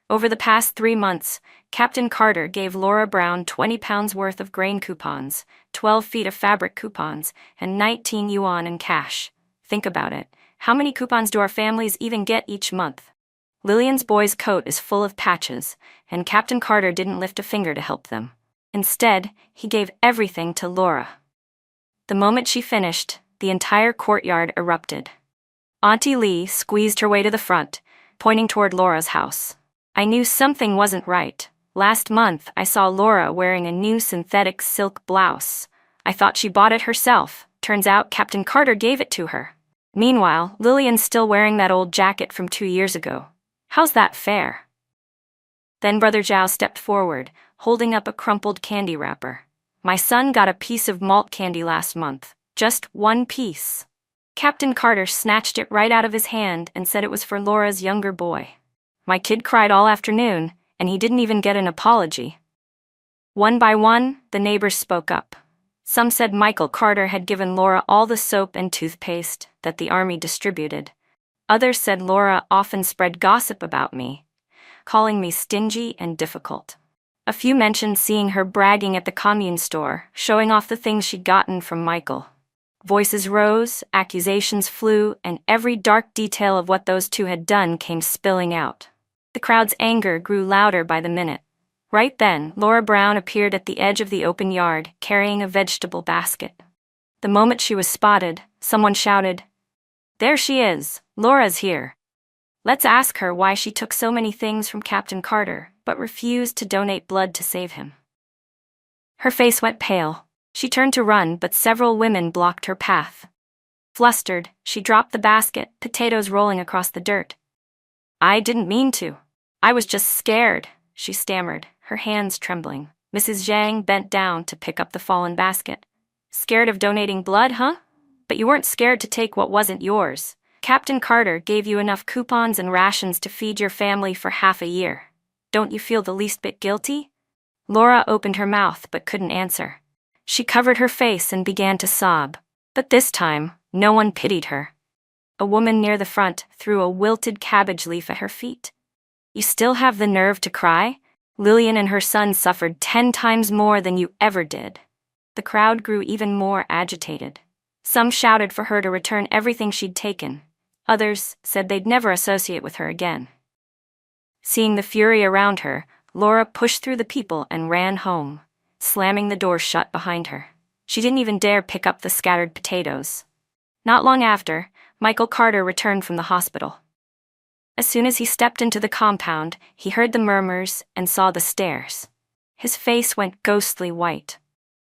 Speaker 1: Over the past 3 months, Captain Carter gave Laura Brown 20 pounds worth of grain coupons, 12 feet of fabric coupons, and 19 yuan in cash. Think about it. How many coupons do our families even get each month? Lillian's boy's coat is full of patches, and Captain Carter didn't lift a finger to help them. Instead, he gave everything to Laura. The moment she finished, the entire courtyard erupted. Auntie Lee squeezed her way to the front, pointing toward Laura's house. I knew something wasn't right. Last month, I saw Laura wearing a new synthetic silk blouse. I thought she bought it herself. Turns out Captain Carter gave it to her. Meanwhile, Lillian's still wearing that old jacket from 2 years ago. How's that fair? Then Brother Zhao stepped forward, holding up a crumpled candy wrapper. My son got a piece of malt candy last month. Just one piece. Captain Carter snatched it right out of his hand and said it was for Laura's younger boy. My kid cried all afternoon, and he didn't even get an apology. One by one, the neighbors spoke up. Some said Michael Carter had given Laura all the soap and toothpaste that the army distributed. Others said Laura often spread gossip about me, calling me stingy and difficult. A few mentioned seeing her bragging at the commune store, showing off the things she'd gotten from Michael. Voices rose, accusations flew, and every dark detail of what those two had done came spilling out. The crowd's anger grew louder by the minute. Right then, Laura Brown appeared at the edge of the open yard, carrying a vegetable basket. The moment she was spotted, someone shouted, "There she is, Laura's here. Let's ask her why she took so many things from Captain Carter, but refused to donate blood to save him." Her face went pale. She turned to run, but several women blocked her path. Flustered, she dropped the basket, potatoes rolling across the dirt. "I didn't mean to. I was just scared," she stammered, her hands trembling. Mrs. Zhang bent down to pick up the fallen basket. "Scared of donating blood, huh? But you weren't scared to take what wasn't yours. Captain Carter gave you enough coupons and rations to feed your family for half a year. Don't you feel the least bit guilty?" Laura opened her mouth but couldn't answer. She covered her face and began to sob. But this time, no one pitied her. A woman near the front threw a wilted cabbage leaf at her feet. "You still have the nerve to cry? Lillian and her son suffered 10 times more than you ever did." The crowd grew even more agitated. Some shouted for her to return everything she'd taken. Others said they'd never associate with her again. Seeing the fury around her, Laura pushed through the people and ran home, slamming the door shut behind her. She didn't even dare pick up the scattered potatoes. Not long after, Michael Carter returned from the hospital. As soon as he stepped into the compound, he heard the murmurs and saw the stares. His face went ghostly white.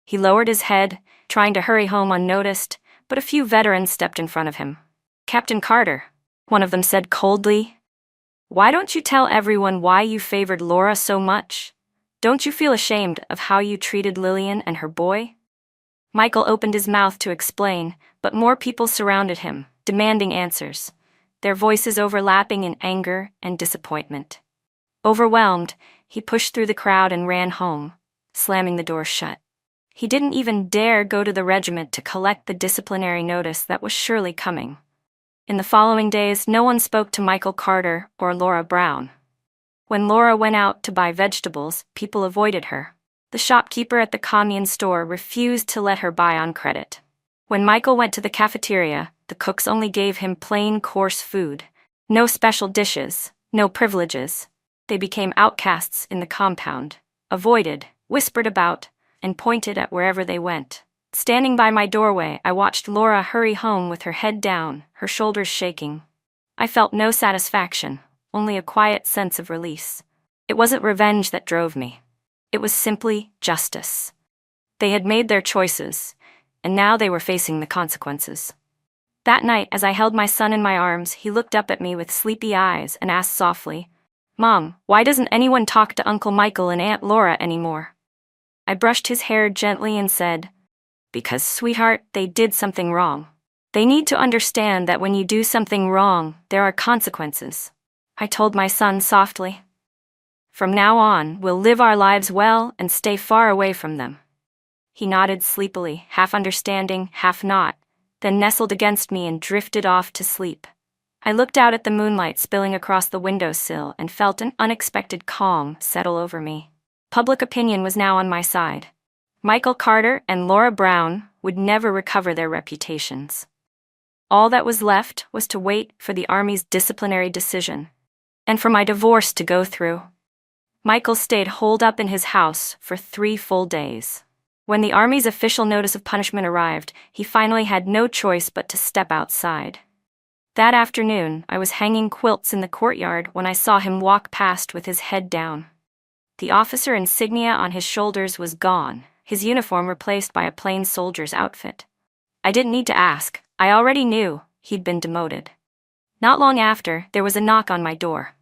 Speaker 1: He lowered his head, trying to hurry home unnoticed, but a few veterans stepped in front of him. "Captain Carter," one of them said coldly, "why don't you tell everyone why you favored Laura so much? Don't you feel ashamed of how you treated Lillian and her boy?" Michael opened his mouth to explain, but more people surrounded him, demanding answers, their voices overlapping in anger and disappointment. Overwhelmed, he pushed through the crowd and ran home, slamming the door shut. He didn't even dare go to the regiment to collect the disciplinary notice that was surely coming. In the following days, no one spoke to Michael Carter or Laura Brown. When Laura went out to buy vegetables, people avoided her. The shopkeeper at the commune store refused to let her buy on credit. When Michael went to the cafeteria, the cooks only gave him plain, coarse food. No special dishes, no privileges. They became outcasts in the compound, avoided, whispered about, and pointed at wherever they went. Standing by my doorway, I watched Laura hurry home with her head down, her shoulders shaking. I felt no satisfaction, only a quiet sense of release. It wasn't revenge that drove me. It was simply justice. They had made their choices, and now they were facing the consequences. That night, as I held my son in my arms, he looked up at me with sleepy eyes and asked softly, "Mom, why doesn't anyone talk to Uncle Michael and Aunt Laura anymore?" I brushed his hair gently and said, "Because, sweetheart, they did something wrong. They need to understand that when you do something wrong, there are consequences," I told my son softly. "From now on, we'll live our lives well and stay far away from them." He nodded sleepily, half understanding, half not, then nestled against me and drifted off to sleep. I looked out at the moonlight spilling across the windowsill and felt an unexpected calm settle over me. Public opinion was now on my side. Michael Carter and Laura Brown would never recover their reputations. All that was left was to wait for the Army's disciplinary decision, and for my divorce to go through. Michael stayed holed up in his house for 3 full days. When the Army's official notice of punishment arrived, he finally had no choice but to step outside. That afternoon, I was hanging quilts in the courtyard when I saw him walk past with his head down. The officer insignia on his shoulders was gone, his uniform replaced by a plain soldier's outfit. I didn't need to ask, I already knew he'd been demoted. Not long after, there was a knock on my door.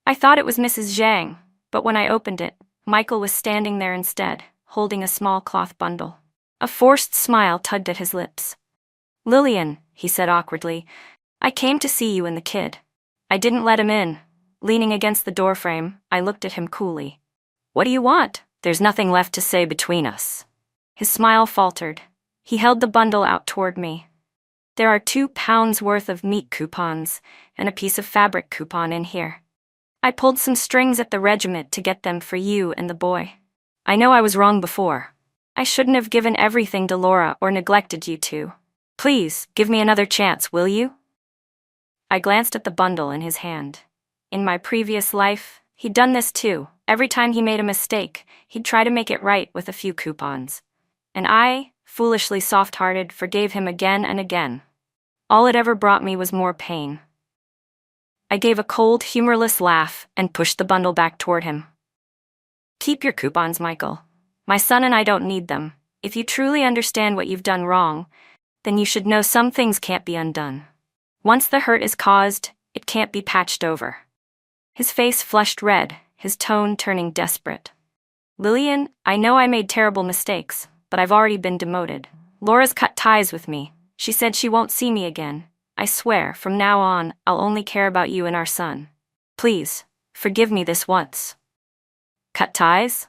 Speaker 1: I thought it was Mrs. Zhang. But when I opened it, Michael was standing there instead, holding a small cloth bundle. A forced smile tugged at his lips. "Lillian," he said awkwardly, "I came to see you and the kid." I didn't let him in. Leaning against the doorframe, I looked at him coolly. "What do you want? There's nothing left to say between us." His smile faltered. He held the bundle out toward me. "There are 2 pounds worth of meat coupons and a piece of fabric coupon in here. I pulled some strings at the regiment to get them for you and the boy. I know I was wrong before. I shouldn't have given everything to Laura or neglected you two. Please, give me another chance, will you?" I glanced at the bundle in his hand. In my previous life, he'd done this too. Every time he made a mistake, he'd try to make it right with a few coupons. And I, foolishly soft-hearted, forgave him again and again. All it ever brought me was more pain. I gave a cold, humorless laugh and pushed the bundle back toward him. "Keep your coupons, Michael. My son and I don't need them. If you truly understand what you've done wrong, then you should know some things can't be undone. Once the hurt is caused, it can't be patched over." His face flushed red, his tone turning desperate. "Lillian, I know I made terrible mistakes, but I've already been demoted. Laura's cut ties with me. She said she won't see me again. I swear, from now on, I'll only care about you and our son. Please, forgive me this once." "Cut ties?"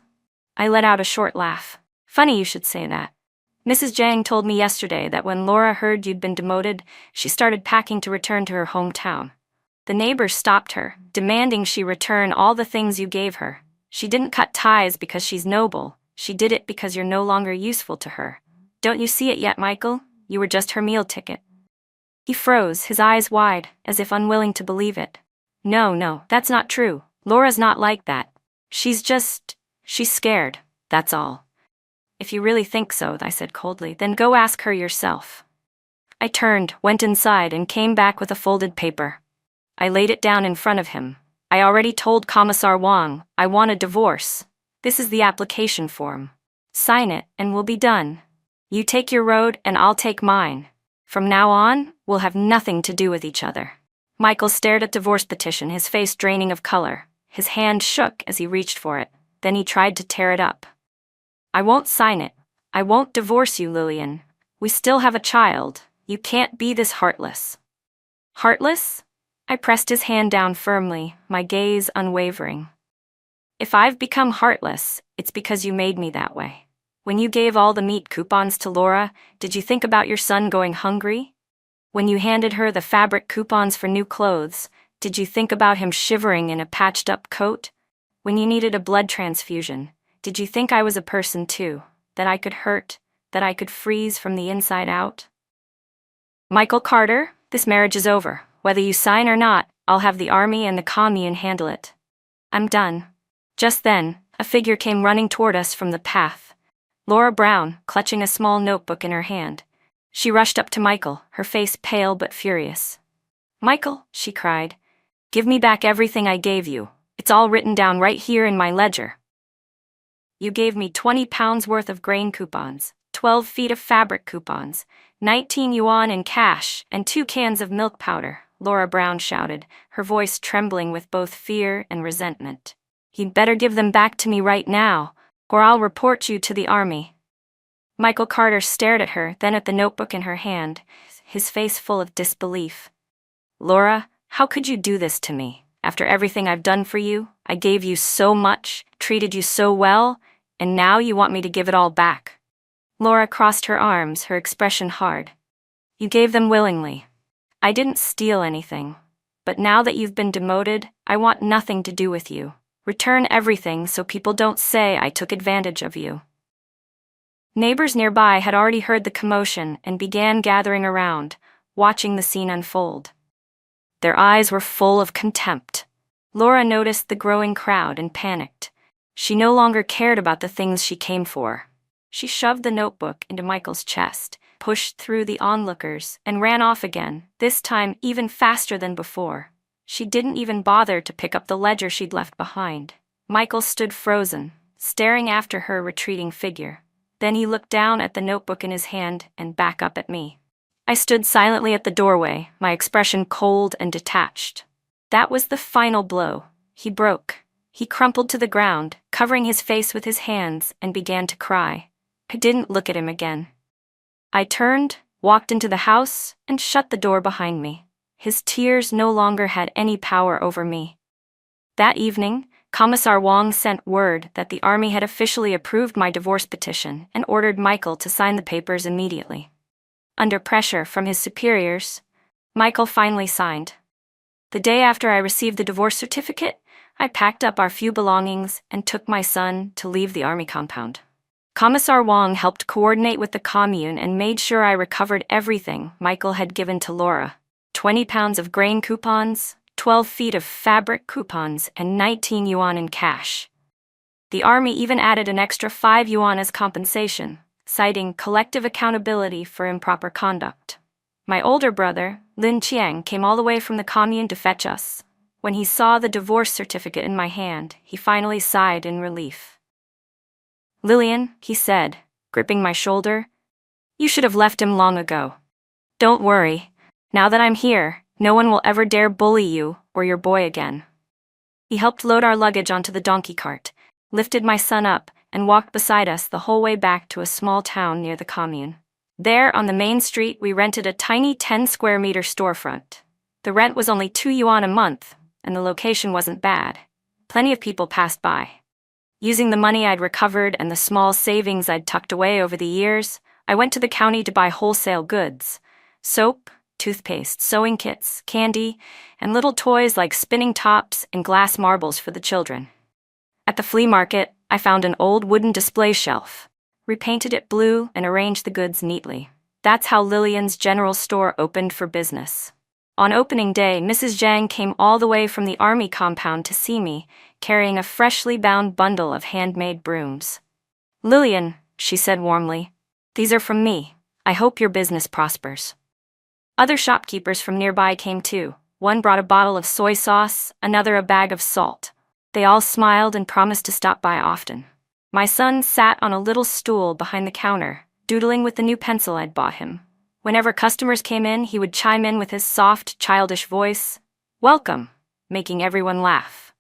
Speaker 1: I let out a short laugh. "Funny you should say that. Mrs. Jang told me yesterday that when Laura heard you'd been demoted, she started packing to return to her hometown. The neighbors stopped her, demanding she return all the things you gave her. She didn't cut ties because she's noble. She did it because you're no longer useful to her. Don't you see it yet, Michael? You were just her meal ticket." He froze, his eyes wide, as if unwilling to believe it. No, that's not true. Laura's not like that. She's scared, that's all." "If you really think so," I said coldly, "then go ask her yourself." I turned, went inside, and came back with a folded paper. I laid it down in front of him. "I already told Commissar Wang I want a divorce. This is the application form. Sign it, and we'll be done. You take your road, and I'll take mine. From now on, we'll have nothing to do with each other." Michael stared at divorce petition, his face draining of color. His hand shook as he reached for it. Then he tried to tear it up. "I won't sign it. I won't divorce you, Lillian. We still have a child. You can't be this heartless." "Heartless?" I pressed his hand down firmly, my gaze unwavering. "If I've become heartless, it's because you made me that way. When you gave all the meat coupons to Laura, did you think about your son going hungry? When you handed her the fabric coupons for new clothes, did you think about him shivering in a patched-up coat? When you needed a blood transfusion, did you think I was a person too, that I could hurt, that I could freeze from the inside out?" "Michael Carter, this marriage is over. Whether you sign or not, I'll have the army and the commune handle it. I'm done." Just then, a figure came running toward us from the path. Laura Brown, clutching a small notebook in her hand. She rushed up to Michael, her face pale but furious. "Michael," she cried, "give me back everything I gave you. It's all written down right here in my ledger. You gave me 20 pounds worth of grain coupons, 12 feet of fabric coupons, 19 yuan in cash, and 2 cans of milk powder," Laura Brown shouted, her voice trembling with both fear and resentment. "You'd better give them back to me right now, or I'll report you to the army." Michael Carter stared at her, then at the notebook in her hand, his face full of disbelief. "Laura, how could you do this to me? After everything I've done for you, I gave you so much, treated you so well, and now you want me to give it all back?" Laura crossed her arms, her expression hard. "You gave them willingly. I didn't steal anything. But now that you've been demoted, I want nothing to do with you. Return everything so people don't say I took advantage of you." Neighbors nearby had already heard the commotion and began gathering around, watching the scene unfold. Their eyes were full of contempt. Laura noticed the growing crowd and panicked. She no longer cared about the things she came for. She shoved the notebook into Michael's chest, pushed through the onlookers, and ran off again, this time even faster than before. She didn't even bother to pick up the ledger she'd left behind. Michael stood frozen, staring after her retreating figure. Then he looked down at the notebook in his hand and back up at me. I stood silently at the doorway, my expression cold and detached. That was the final blow. He broke. He crumpled to the ground, covering his face with his hands, and began to cry. I didn't look at him again. I turned, walked into the house, and shut the door behind me. His tears no longer had any power over me. That evening, Commissar Wong sent word that the army had officially approved my divorce petition and ordered Michael to sign the papers immediately. Under pressure from his superiors, Michael finally signed. The day after I received the divorce certificate, I packed up our few belongings and took my son to leave the army compound. Commissar Wong helped coordinate with the commune and made sure I recovered everything Michael had given to Laura: 20 pounds of grain coupons, 12 feet of fabric coupons, and 19 yuan in cash. The army even added an extra 5 yuan as compensation, citing collective accountability for improper conduct. My older brother, Lin Chiang, came all the way from the commune to fetch us. When he saw the divorce certificate in my hand, he finally sighed in relief. "Lillian," he said, gripping my shoulder, "you should have left him long ago. Don't worry. Now that I'm here, no one will ever dare bully you or your boy again." He helped load our luggage onto the donkey cart, lifted my son up, and walked beside us the whole way back to a small town near the commune. There, on the main street, we rented a tiny 10-square-meter storefront. The rent was only 2 yuan a month, and the location wasn't bad. Plenty of people passed by. Using the money I'd recovered and the small savings I'd tucked away over the years, I went to the county to buy wholesale goods: soap, toothpaste, sewing kits, candy, and little toys like spinning tops and glass marbles for the children. At the flea market, I found an old wooden display shelf, repainted it blue, and arranged the goods neatly. That's how Lillian's general store opened for business. On opening day, Mrs. Zhang came all the way from the army compound to see me, carrying a freshly bound bundle of handmade brooms. "Lillian," she said warmly, "these are from me. I hope your business prospers." Other shopkeepers from nearby came too. One brought a bottle of soy sauce, another a bag of salt. They all smiled and promised to stop by often. My son sat on a little stool behind the counter, doodling with the new pencil I'd bought him. Whenever customers came in, he would chime in with his soft, childish voice, "Welcome," making everyone laugh.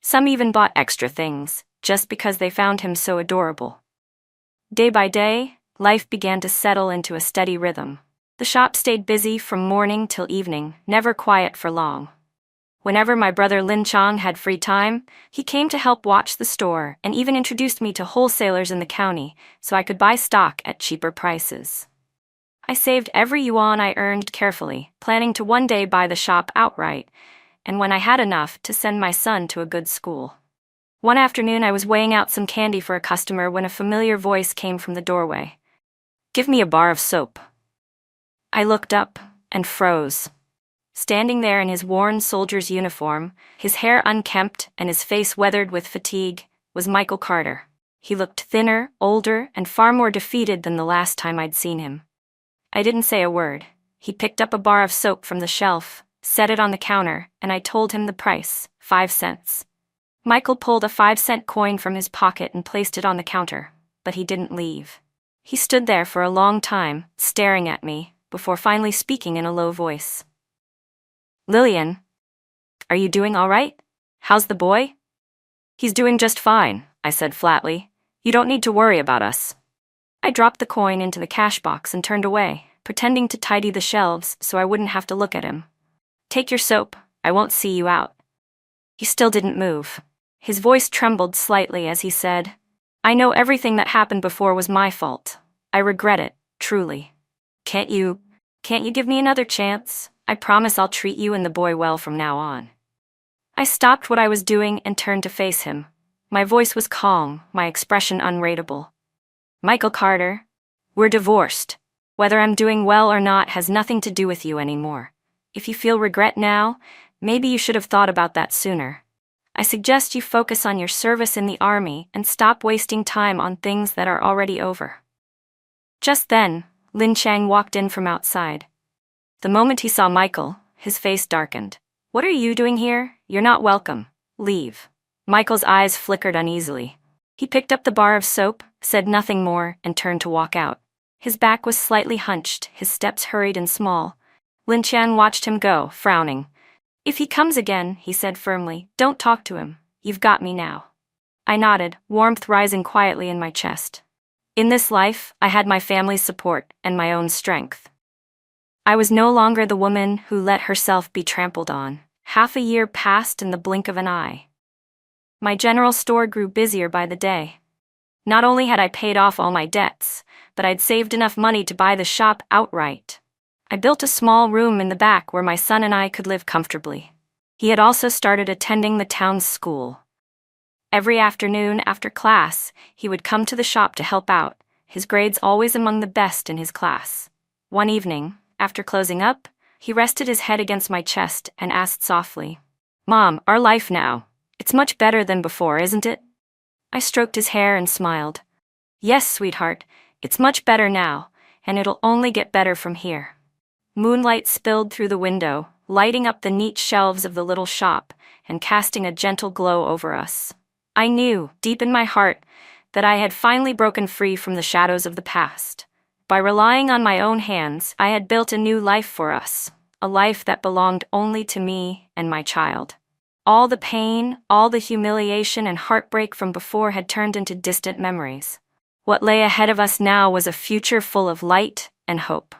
Speaker 1: Some even bought extra things, just because they found him so adorable. Day by day, life began to settle into a steady rhythm. The shop stayed busy from morning till evening, never quiet for long. Whenever my brother Lin Chang had free time, he came to help watch the store and even introduced me to wholesalers in the county so I could buy stock at cheaper prices. I saved every yuan I earned carefully, planning to one day buy the shop outright, and when I had enough, to send my son to a good school. One afternoon, I was weighing out some candy for a customer when a familiar voice came from the doorway. "Give me a bar of soap." I looked up and froze. Standing there in his worn soldier's uniform, his hair unkempt and his face weathered with fatigue, was Michael Carter. He looked thinner, older, and far more defeated than the last time I'd seen him. I didn't say a word. He picked up a bar of soap from the shelf, set it on the counter, and I told him the price, 5 cents. Michael pulled a 5-cent coin from his pocket and placed it on the counter, but he didn't leave. He stood there for a long time, staring at me, before finally speaking in a low voice. "Lillian, are you doing all right? How's the boy?" "He's doing just fine," I said flatly. "You don't need to worry about us." I dropped the coin into the cash box and turned away, pretending to tidy the shelves so I wouldn't have to look at him. "Take your soap, I won't see you out." He still didn't move. His voice trembled slightly as he said, "I know everything that happened before was my fault. I regret it, truly. Can't you give me another chance? I promise I'll treat you and the boy well from now on." I stopped what I was doing and turned to face him. My voice was calm, my expression unreadable. "Michael Carter, we're divorced. Whether I'm doing well or not has nothing to do with you anymore. If you feel regret now, maybe you should have thought about that sooner. I suggest you focus on your service in the army and stop wasting time on things that are already over." Just then, Lin Chang walked in from outside. The moment he saw Michael, his face darkened. "What are you doing here? You're not welcome. Leave." Michael's eyes flickered uneasily. He picked up the bar of soap, said nothing more, and turned to walk out. His back was slightly hunched, his steps hurried and small. Lin Chan watched him go, frowning. "If he comes again," he said firmly, "don't talk to him. You've got me now. I nodded, warmth rising quietly in my chest. In this life, I had my family's support and my own strength. I was no longer the woman who let herself be trampled on. Half a year passed in the blink of an eye. My general store grew busier by the day. Not only had I paid off all my debts, but I'd saved enough money to buy the shop outright. I built a small room in the back where my son and I could live comfortably. He had also started attending the town's school. Every afternoon after class, he would come to the shop to help out, his grades always among the best in his class. One evening, after closing up, he rested his head against my chest and asked softly, "Mom, our life now, it's much better than before, isn't it?" I stroked his hair and smiled. "Yes, sweetheart, it's much better now, and it'll only get better from here." Moonlight spilled through the window, lighting up the neat shelves of the little shop and casting a gentle glow over us. I knew, deep in my heart, that I had finally broken free from the shadows of the past. By relying on my own hands, I had built a new life for us, a life that belonged only to me and my child. All the pain, all the humiliation and heartbreak from before had turned into distant memories. What lay ahead of us now was a future full of light and hope.